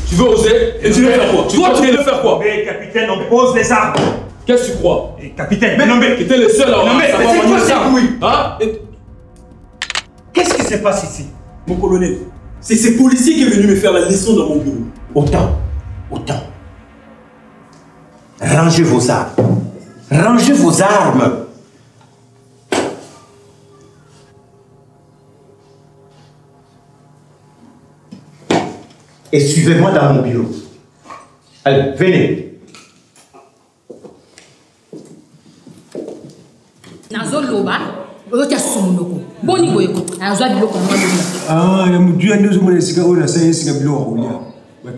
S5: Tu veux oser? Et tu veux faire quoi? Toi, tu veux faire quoi?
S8: Mais capitaine, on pose les armes.
S5: Qu'est-ce que tu crois?
S8: Capitaine,
S5: mais t'es le seul à savoir manier ça. Hein?
S8: Qu'est-ce qui se passe ici?
S17: Mon colonel, c'est ces policiers qui est venu me faire la leçon dans mon bureau.
S11: Autant. Rangez vos armes. Rangez vos armes. Et suivez-moi dans mon bureau. Allez, venez.
S8: Ah, il y a mon dieu, nous sommes les cigares, la salle, c'est biloko.
S7: Donc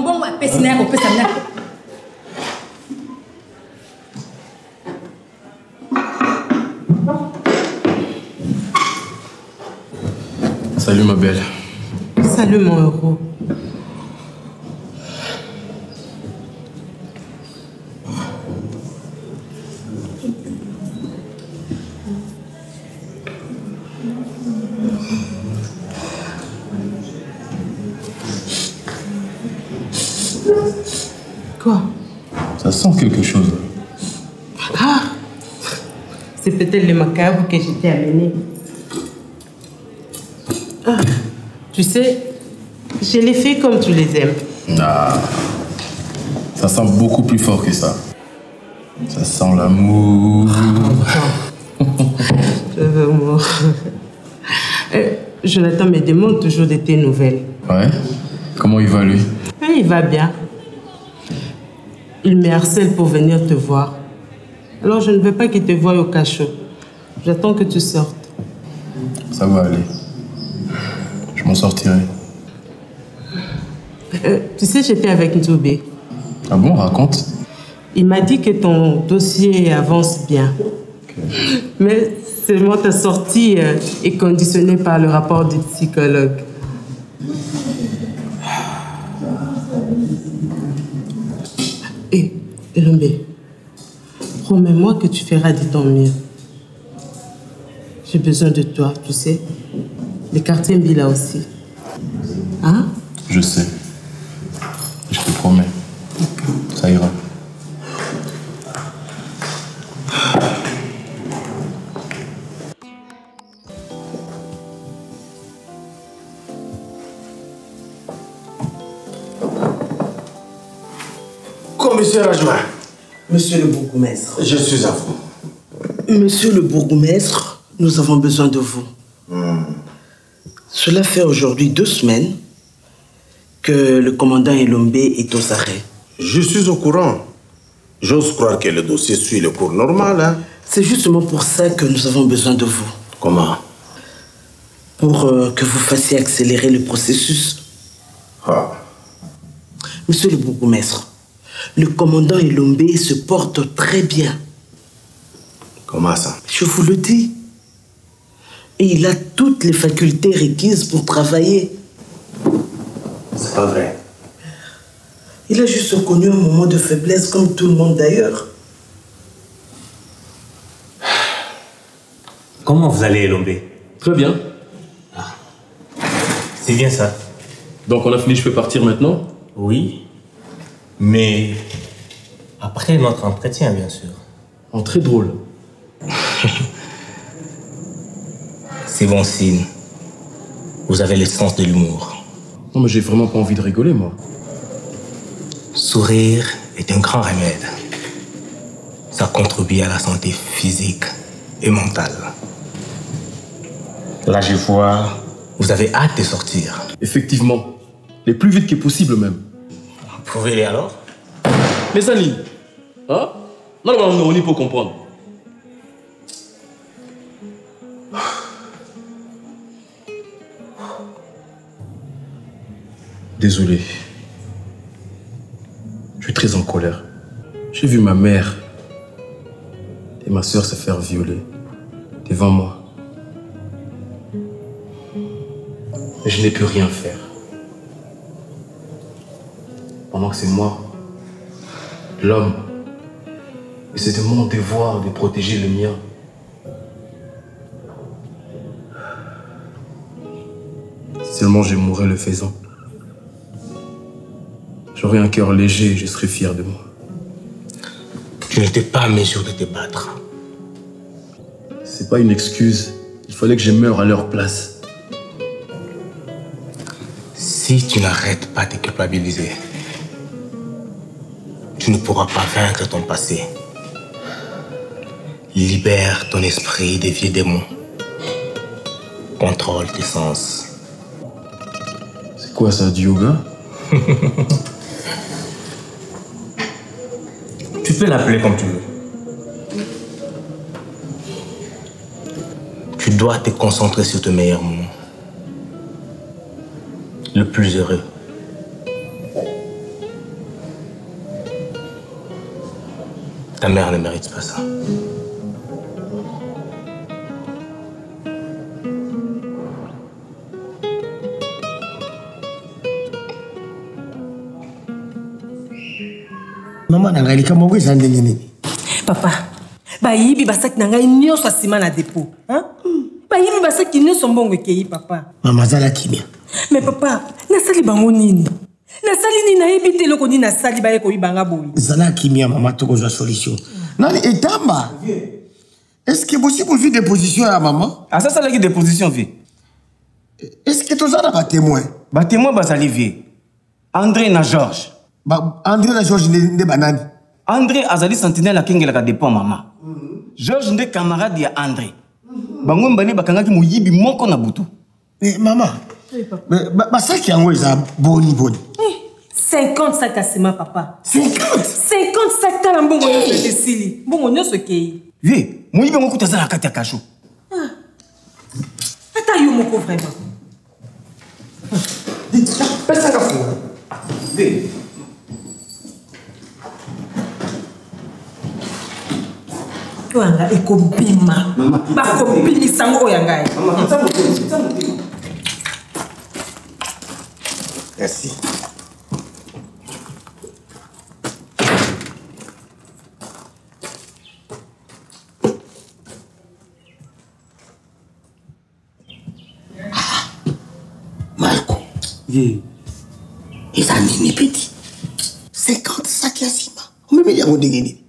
S7: bon, personne on peut s'amener.
S5: Salut ma belle.
S13: Salut mon héros. Quoi?
S5: Ça sent quelque chose.
S13: Ah! C'est peut-être le macabre que je t'ai amené. Ah, tu sais, je les fais comme tu les aimes.
S5: Ah, ça sent beaucoup plus fort que ça. Ça sent l'amour.
S13: L'amour. Jonathan me demande toujours de tes nouvelles.
S5: Ouais? Comment il va lui?
S13: Il va bien. Il me harcèle pour venir te voir. Alors je ne veux pas qu'il te voie au cachot. J'attends que tu sortes.
S5: Ça va aller. Je m'en sortirai.
S13: Tu sais, j'étais avec Nzoubé.
S5: Ah bon, raconte.
S13: Il m'a dit que ton dossier avance bien. Okay. Mais seulement ta sortie est conditionnée par le rapport du psychologue. Hé, Elombé, promets-moi que tu feras de ton mieux. J'ai besoin de toi, tu sais. Le quartier Mbila aussi. Hein?
S5: Je sais. Je te promets. Ça ira.
S11: Commissaire adjoint.
S2: Monsieur le bourgmestre.
S11: Je suis à vous.
S2: Monsieur le bourgmestre, nous avons besoin de vous. Cela fait aujourd'hui 2 semaines que le commandant Elombé est aux arrêts.
S11: Je suis au courant. J'ose croire que le dossier suit le cours normal. Hein?
S2: C'est justement pour ça que nous avons besoin de vous.
S11: Comment?
S2: Pour que vous fassiez accélérer le processus.
S11: Ah.
S2: Monsieur le bourgmestre, le commandant Elombé se porte très bien.
S11: Comment ça?
S2: Je vous le dis. Et il a toutes les facultés requises pour travailler.
S11: C'est pas vrai.
S2: Il a juste connu un moment de faiblesse comme tout le monde d'ailleurs.
S21: Comment vous allez, Elombé?
S5: Très bien.
S21: Ah. C'est bien ça.
S5: Donc on a fini, je peux partir maintenant?
S21: Oui. Mais après notre entretien, bien sûr.
S5: Oh, très drôle.
S21: C'est bon signe. Vous avez le sens de l'humour.
S5: Non, mais j'ai vraiment pas envie de rigoler, moi.
S21: Sourire est un grand remède. Ça contribue à la santé physique et mentale. Là, je vois, vous avez hâte de sortir.
S5: Effectivement. Le plus vite que possible, même.
S21: Prouvez-les alors.
S5: Mais Sani, hein? Non, on y peut comprendre. Désolé. Je suis très en colère. J'ai vu ma mère et ma soeur se faire violer devant moi. Mais je n'ai pu rien faire. Pendant que c'est moi, l'homme, et c'est de mon devoir de protéger le mien. Si seulement je mourrais le faisant. J'aurais un cœur léger et je serais fier de moi.
S21: Tu n'étais pas à mesure de te battre.
S5: C'est pas une excuse. Il fallait que je meure à leur place.
S21: Si tu n'arrêtes pas de te culpabiliser, tu ne pourras pas vaincre ton passé. Libère ton esprit des vieux démons. Contrôle tes sens.
S5: C'est quoi ça, du yoga?
S21: Tu peux l'appeler comme tu veux. Tu dois te concentrer sur tes meilleurs moments. Le plus heureux. Ta mère ne mérite pas ça.
S11: Maman n'a pas moko ça ndenge nini.
S3: Papa, bayibi basaki na ngai nyonso asima na dépôt. Hein? Bayibi basaki nyonso mbongo ekei papa.
S11: Maman zala kimia.
S3: Mais papa, nasali bango nini? Nasali nini nayebi te loko nini nasali baye ko ibanga boyi.
S11: Zala kimia maman to kozwa solution. Nani etamba? Est-ce que possible vie de position à maman?
S8: Ah ça c'est la de position vie.
S11: Est-ce que tu as un témoin?
S8: Ba témoin basali vie. André na Georges.
S11: André na Georges ne banani.
S8: André azali sentinelle à kengela ka dépend maman. Georges nde camarade ya André. Bango mbani bakangaki moyibi moko na butu.
S11: Mais maman. Oui papa. Ba sac yango eza boni.
S3: 50 sacs à ciment papa.
S11: 50
S3: sacs à mbongo nyonso esili. Mbongo nyonso kei.
S8: Vie, moyibi ngo kutazala kati ya kasho.
S3: Ata yo moko vraiment.
S11: Pesa ka fuma.
S8: Vie.
S3: Tuanga ekobima. Bakobimi sango yangai.
S11: Merci. Marco.
S8: Oui.
S11: Et ça n'est petit. 50 sacs à ciment. On me dit à mon déguéné.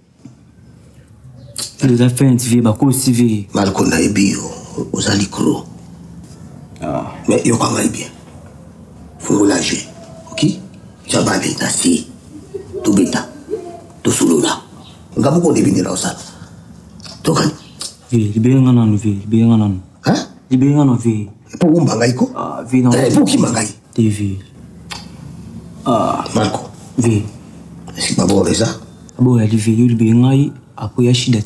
S8: Les affaires intiviées, bah quoi aussi vie.
S11: Marco n'a ébi aux alicros.
S8: Ah.
S11: Mais il y a quand même bien. Faut lâcher. Ok? Jabali, Nassi, Tubita, Tosulula. On va beaucoup deviner là au salon. Tokan.
S8: Oui, libéré un an, vie, libéré un an.
S11: Hein?
S8: Libéré un an, vie.
S11: Pour où Mangaïko?
S8: Ah, vie, non.
S11: Pour qui Mangaï?
S8: TV. Ah.
S11: Marco.
S8: Vie.
S11: Est-ce que pas bon ça?
S8: Bon, il est libéré un an, après il y a Chidat.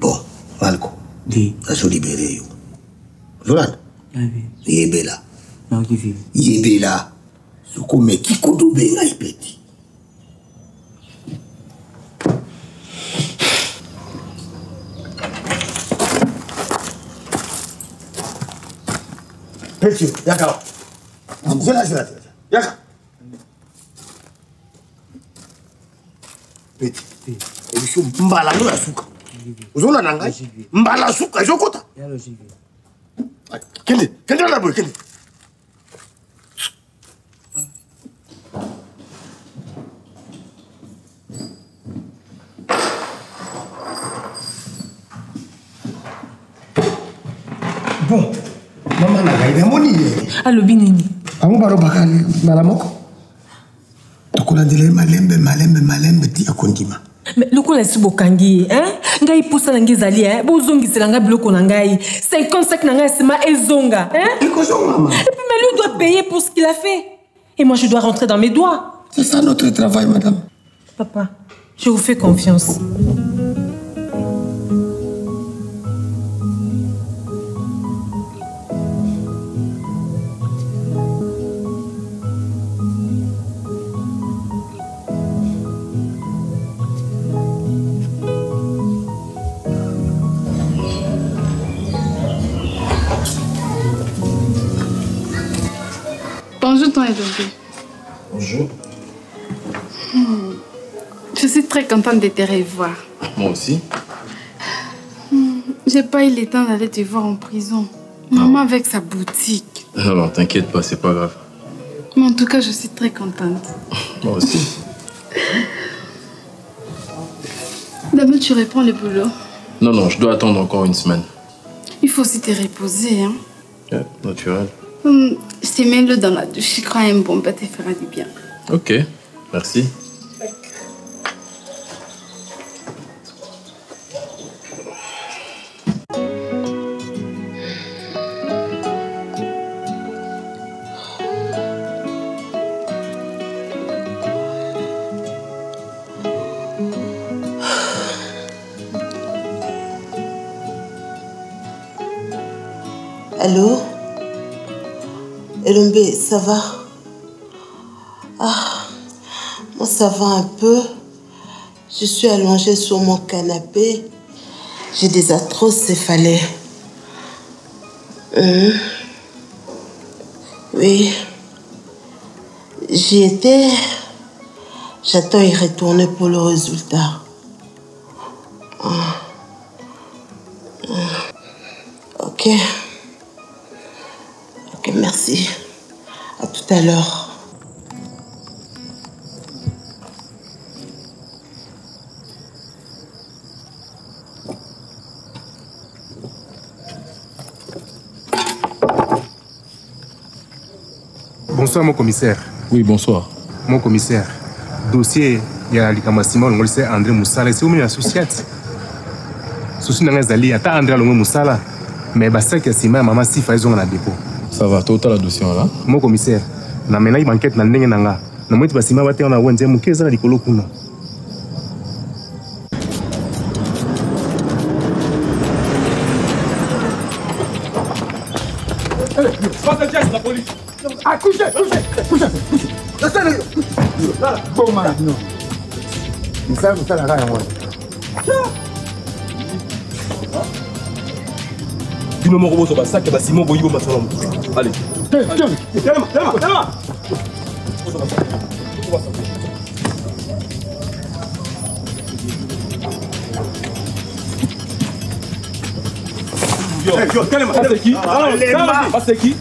S11: Bon, Marco.
S8: Oui.
S11: Je suis libéré. Zolan.
S8: Oui.
S11: Yebela.
S8: Non, oui.
S11: Yebela. Ce qu'on met qui kodo benga ipeti. Petit, d'accord. Je la. D'accord. Petit. Et je suis mbala no asuka. Uzola nanga. Mbala asuka jokota.
S8: Ya logique.
S11: Kende la boy, kende. Bon, maman n'a pas moni.
S3: Allo binini.
S11: Amu baro bakali malamoko. Tokolandele malembe ti akondima.
S3: Mais le coup là-dessus bokangi, hein? Ngai poussa na ngizali, hein? Bozongi selanga biloko na ngai. 55 na ngai sema ezonga, hein?
S11: Et maman.
S3: Et puis mais lui doit payer pour ce qu'il a fait. Et moi je dois rentrer dans mes doigts.
S11: C'est ça notre travail, madame.
S3: Papa, je vous fais confiance.
S16: Bonjour, ton Edouard.
S5: Bonjour.
S16: Je suis très contente de te revoir.
S5: Moi aussi.
S16: J'ai pas eu le temps d'aller te voir en prison. Maman avec sa boutique.
S5: Non, t'inquiète pas, c'est pas grave.
S16: Mais en tout cas, je suis très contente.
S5: Moi aussi.
S16: D'abord, tu reprends le boulot.
S5: Non, je dois attendre encore une semaine.
S16: Il faut aussi te reposer, hein.
S5: Ouais, naturel.
S16: Je te mets l'eau dans la douche. Je crois un bon bain te fera du bien.
S5: Ok, merci.
S13: Allô? Elombe, ça va? Ah, moi ça va un peu. Je suis allongée sur mon canapé. J'ai des atroces céphalées. Oui. J'y étais. J'attends y retourner pour le résultat. Ok. Ok, merci. À tout à l'heure.
S1: Bonsoir, mon commissaire.
S17: Oui, bonsoir.
S1: Mon commissaire, dossier, il y a l'Ikamassimo, on le sait, André Moussala, c'est où mes associés. Souci n'a pas d'ali, attends André Moussala, mais c'est que si ma maman si fait un dépôt.
S17: Ça va, tu as la dossier là?
S1: Mon commissaire, na mena une enquête na ndenge nanga. Na mwiti basima bate on a wenze mukeza na likolo kuna.
S5: La police.
S11: Ah, couchez. Laissez-le. Bon, man, non. Ça la rage, moi.
S5: Tu me remets au sac et bah Simon Boyo m'a salon. Allez. Tiens. C'est qui? C'est qui?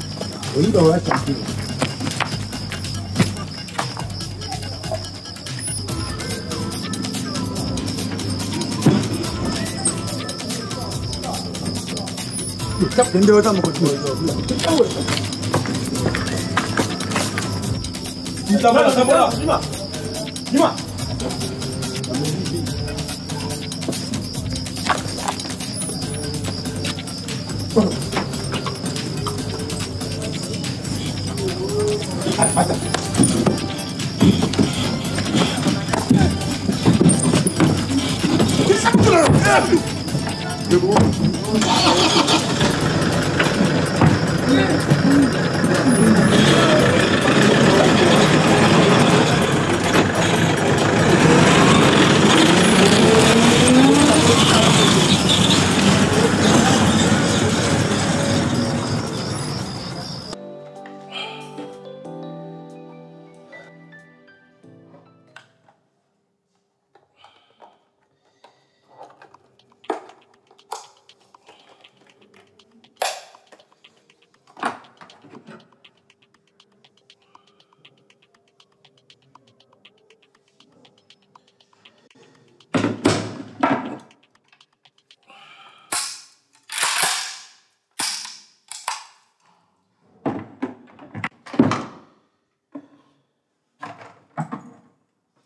S5: Dis-moi.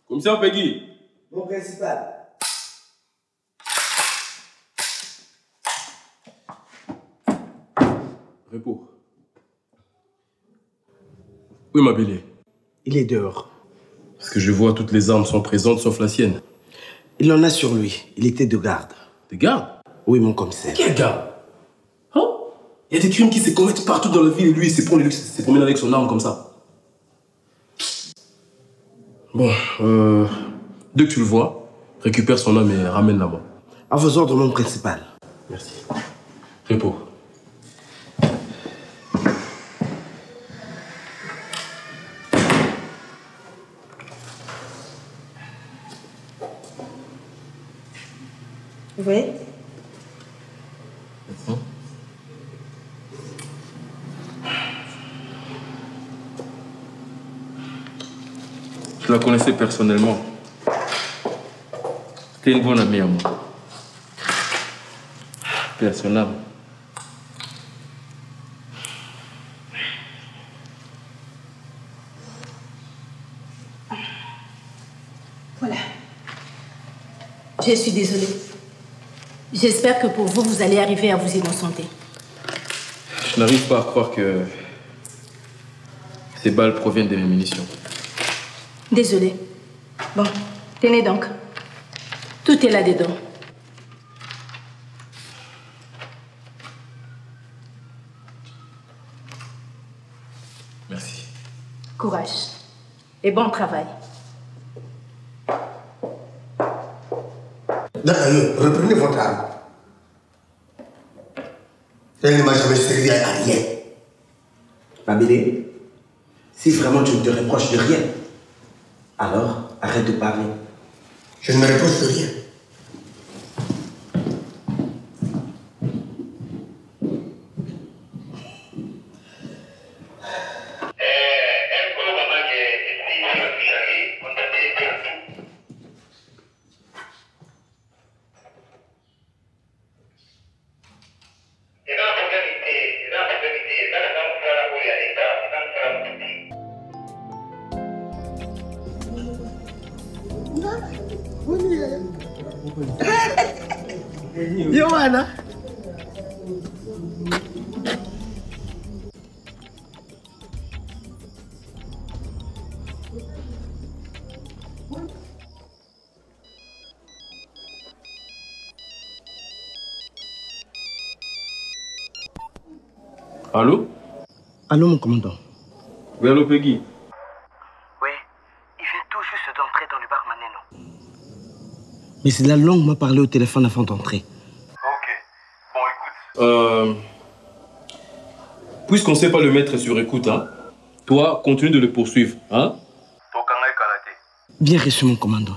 S5: Commissaire Peggy.
S11: Mon principal.
S5: Repos. Où est ma belle?
S2: Il est dehors.
S5: Parce que je vois toutes les armes sont présentes sauf la sienne.
S2: Il en a sur lui. Il était de garde.
S5: De garde?
S2: Oui, mon commissaire.
S5: Quel garde? Hein? Il y a des crimes qui se commettent partout dans la ville et lui, il s'est promené avec son arme comme ça. Bon, dès que tu le vois, récupère son arme et ramène là-bas.
S2: À vos ordres, mon principal.
S5: Merci. Repos.
S10: Oui.
S5: Je la connaissais personnellement. C'était une bonne amie à moi. Personnel.
S22: Voilà. Je suis désolée. J'espère que pour vous, vous allez arriver à vous innocenter.
S5: Je n'arrive pas à croire que ces balles proviennent de mes munitions.
S22: Désolée. Bon, tenez donc. Tout est là-dedans. Courage et bon travail.
S11: Reprenez votre arme. Elle ne m'a jamais servi à rien.
S9: Mabélé, si vraiment tu ne te reproches de rien, alors arrête de parler.
S11: Je ne me reproche de rien. Johanna.
S5: Allô?
S9: Allô, mon commandant.
S5: Oui, allô, Peggy?
S9: Oui, il vient tout juste d'entrer dans le bar Maneno. Mais c'est la langue m'a parlé au téléphone avant d'entrer.
S5: Puisqu'on ne sait pas le mettre sur écoute, hein, toi, continue de le poursuivre. Hein?
S9: Bien reçu, mon commandant.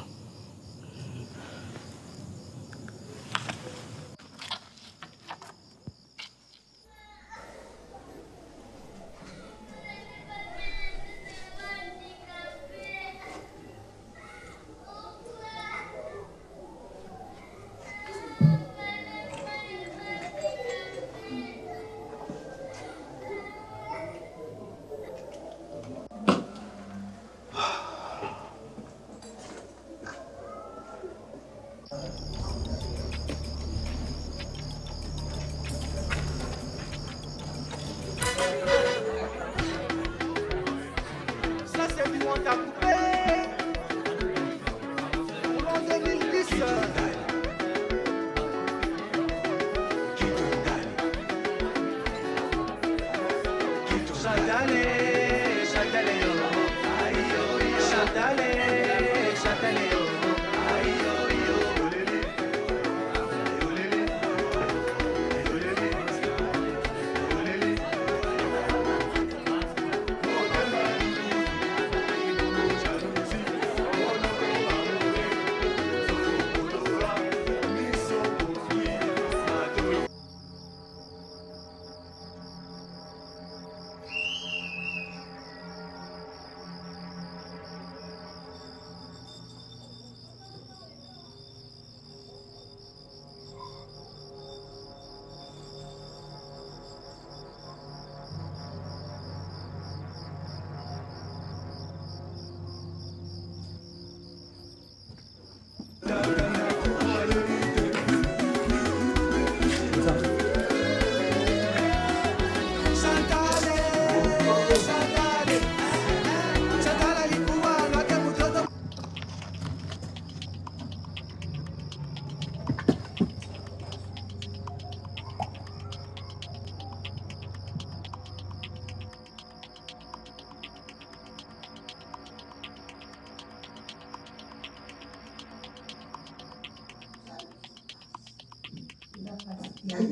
S11: Aïe,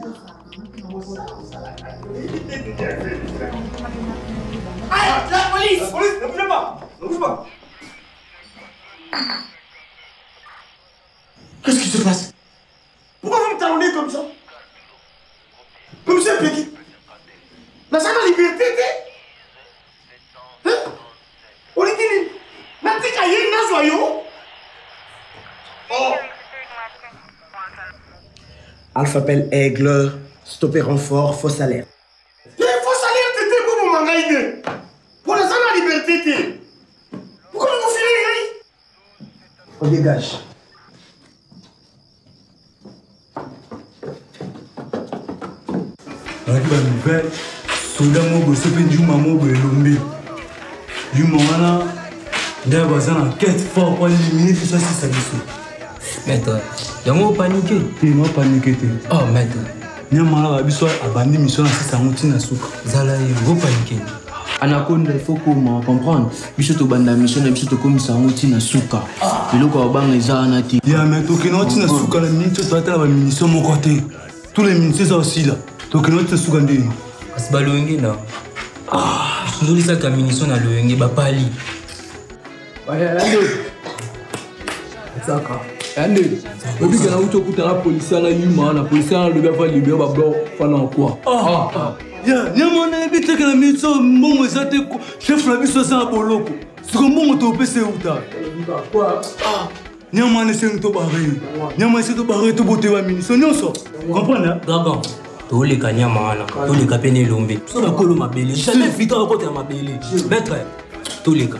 S11: la police! La police, ne bougez pas! Ne bougez pas! Qu'est-ce qui se passe? Pourquoi vous me talonnez comme ça? Monsieur Peggy, mais ça la liberté, hein? On est dit, n'a dit qu'il y a une joyau? Oh!
S9: Alphabet Aigle, stopper renfort, faux salaire.
S11: Il faut salaire, tété, pour vous m'engager. Pour les gens, la liberté, pourquoi vous filez?
S9: On dégage.
S14: Avec la nouvelle, soldat Mogo, c'est fait du Mamogo et Lombe. Du moment là, en quête fort pour éliminer tout ça, c'est ça.
S21: Maître, il y a paniqué.
S14: Il m'a paniqué.
S21: Oh, maître.
S14: Il y a un abandonné mission à 600 na souka.
S21: Zala, il faut paniquer.
S8: Anaconda, il faut comprendre. Biso to banda mission, biso to comme ça, on tient suka. Et le quoi bang les anati.
S14: Ya mais to kino tient suka la ministre to atala la munition mon côté. Tous les ministres sont aussi là. To kino tient suka ndeni.
S4: Parce balongi na. Ndoli sa munition na loyenge ba pali.
S8: Ouais, Saka. Ande. Obi kana uto kutana polisi na yuma na polisi na lobe fa libé ba blo fa na quoi.
S14: Ya, nyamona ebite que la ministre mbongo ezate chef la biso sa boloko. Siko mbongo to pese uta.
S8: Quoi?
S14: Nyamona se to bare. Nyamona se to bare to bote ba ministre nyonso. Comprendre?
S4: Gaga. To le kanya mana. To le kapene lombe. So ba kolo mabele. Jamais vita ko te mabele. Maître. To le ka.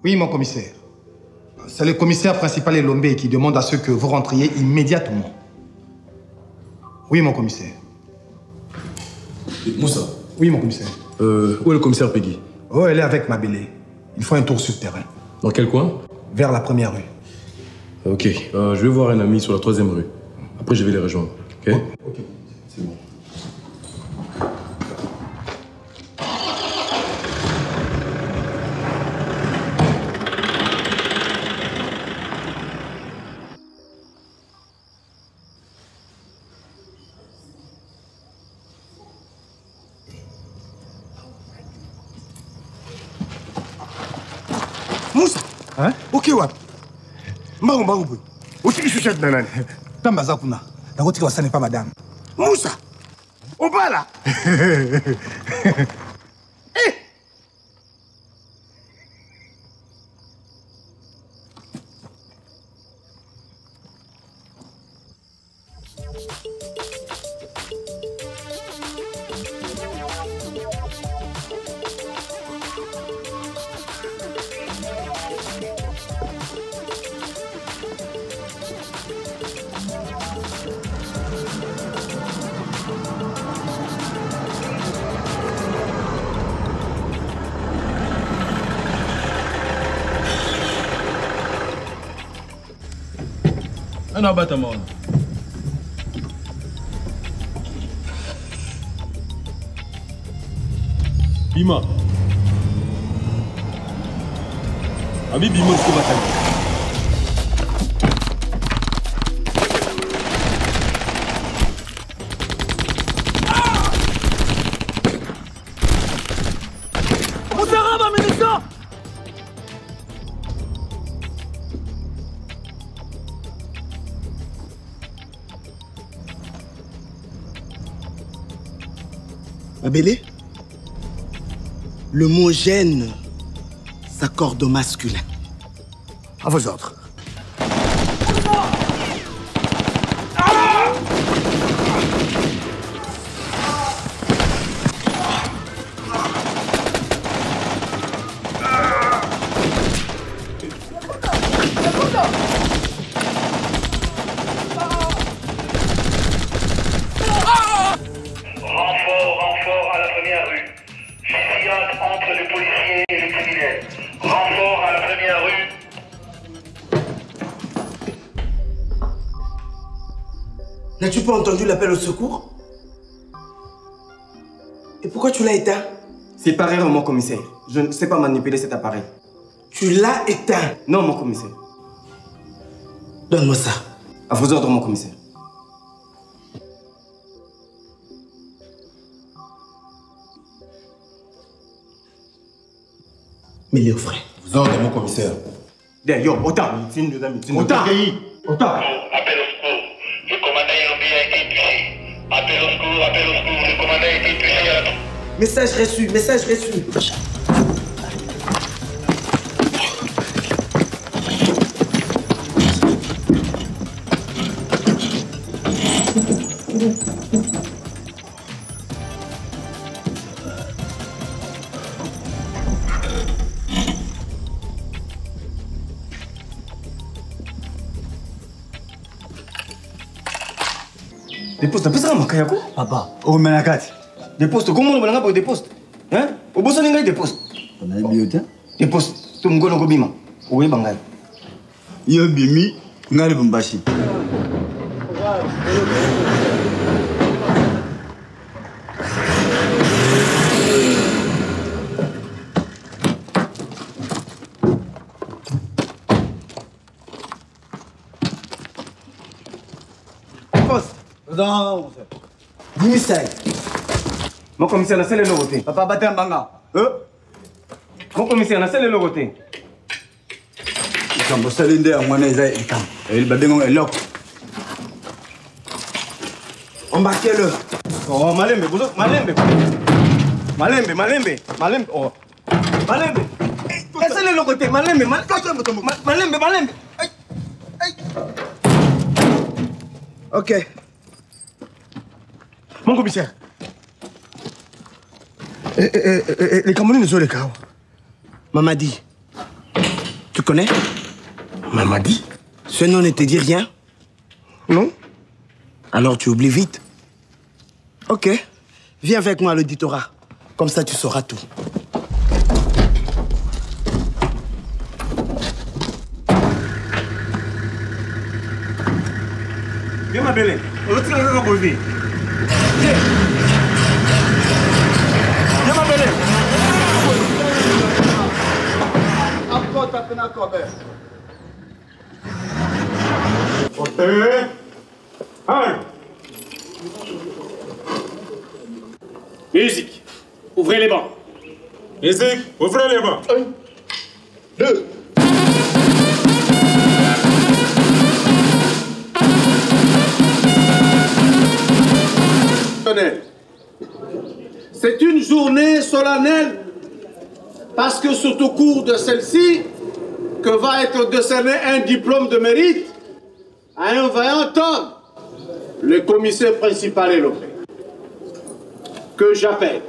S15: Oui, mon commissaire. C'est le commissaire principal Elombe qui demande à ce que vous rentriez immédiatement. Oui, mon commissaire.
S5: Moussa.
S15: Oui, mon commissaire.
S5: Où est le commissaire Peggy?
S15: Oh, elle est avec Mabélé. Il faut un tour sur le terrain.
S5: Dans quel coin?
S15: Vers la première rue.
S5: Ok. Je vais voir un ami sur la 3e rue. Après, je vais les rejoindre. Ok?
S15: Ok. C'est bon.
S11: Moussa. Hein? Ok, what? Mbago mbago boy. Aussi chouchette nanani. Tamba zakuna. Dango tika wasane pas madame. Moussa. Obala. Eh.
S5: Un abattement. Bima. Ami Bima, ce que va
S11: Mabélé, le mot gêne s'accorde au masculin. À vos ordres.
S9: N'as-tu pas entendu l'appel au secours? Et pourquoi tu l'as éteint?
S8: C'est par erreur, mon commissaire. Je ne sais pas manipuler cet appareil.
S9: Tu l'as éteint?
S8: Non, mon commissaire.
S9: Donne-moi ça.
S8: À vos ordres, mon commissaire.
S9: Mets-les au frais.
S11: Vos ordres, mon commissaire.
S8: Yo, autant. Autant. Autant.
S18: Appel au secours. Le commandant Elombe a été touché. Appel au secours. Le commandant a été touché à la...
S9: Message reçu, message reçu.
S8: Des postes, t'as ça, Makayako?
S14: Papa, oh, Menakati.
S8: Des postes, comment on va pour des postes?
S9: Hein? Au bout, ça n'est pas de poste.
S6: On a bien été.
S9: De poste. Tu me connais bima. Oui, bangal.
S6: Yo bimi, ngali bumbashi.
S9: Non, Dimisai. Mon commissaire, n'a pas le logoté.
S6: Papa batté un banga.
S9: Mon commissaire, n'a pas le logoté.
S6: Quand vous allez dire, on est il va démontrer l'oc.
S9: Embarquez-le. Oh, Malembe, vous autres, Malembe. Malembe. Oh. Malembe. Laissez-le logoté, Malembe. Malembe.
S6: Ok.
S9: Mon commissaire. Les Camerounais ne sont les cas.
S11: Mamadi. Tu connais?
S9: Mamadi?
S11: Ce nom ne te dit rien?
S9: Non.
S11: Alors tu oublies vite. Ok. Viens avec moi à l'auditorat. Comme ça tu sauras tout.
S9: Viens ma belle. On va tirer la revue. Viens ma belle.
S19: Musique, ouvrez les bancs.
S1: Musique, ouvrez les bancs.
S19: 1, 2.
S2: C'est une journée solennelle parce que c'est au cours de celle-ci que va être décerné un diplôme de mérite à un vaillant homme, le commissaire principal Elombe, que j'appelle.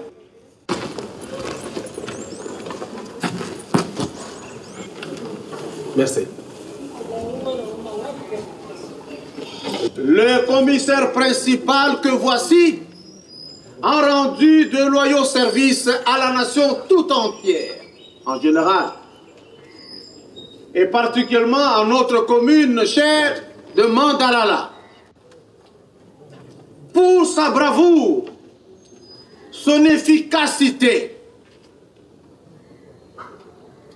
S9: Merci.
S2: Le commissaire principal que voici a rendu de loyaux services à la nation tout entière, en général, et particulièrement à notre commune chère de Mandalala. Pour sa bravoure, son efficacité,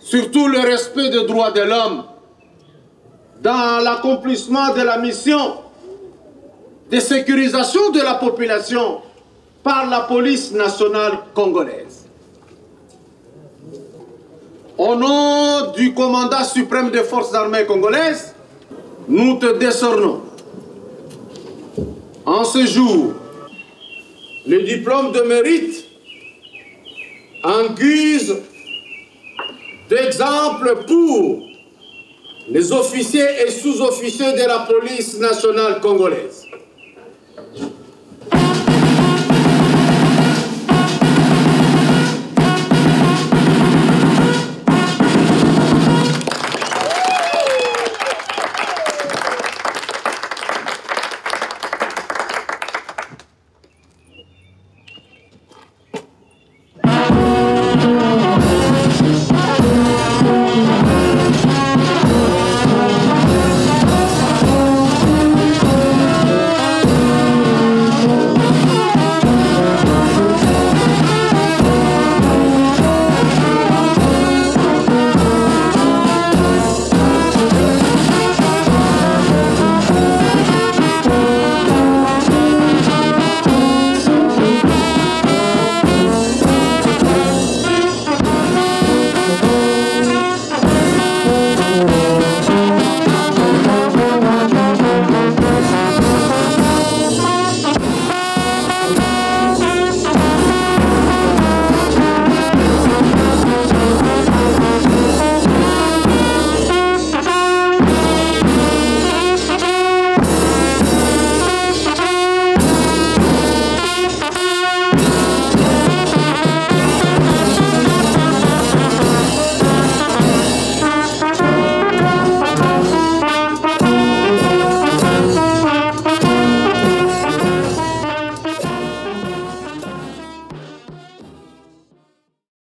S2: surtout le respect des droits de l'homme dans l'accomplissement de la mission de sécurisation de la population par la police nationale congolaise. Au nom du commandant suprême des forces armées congolaises, nous te décernons en ce jour le diplôme de mérite en guise d'exemple pour les officiers et sous-officiers de la police nationale congolaise.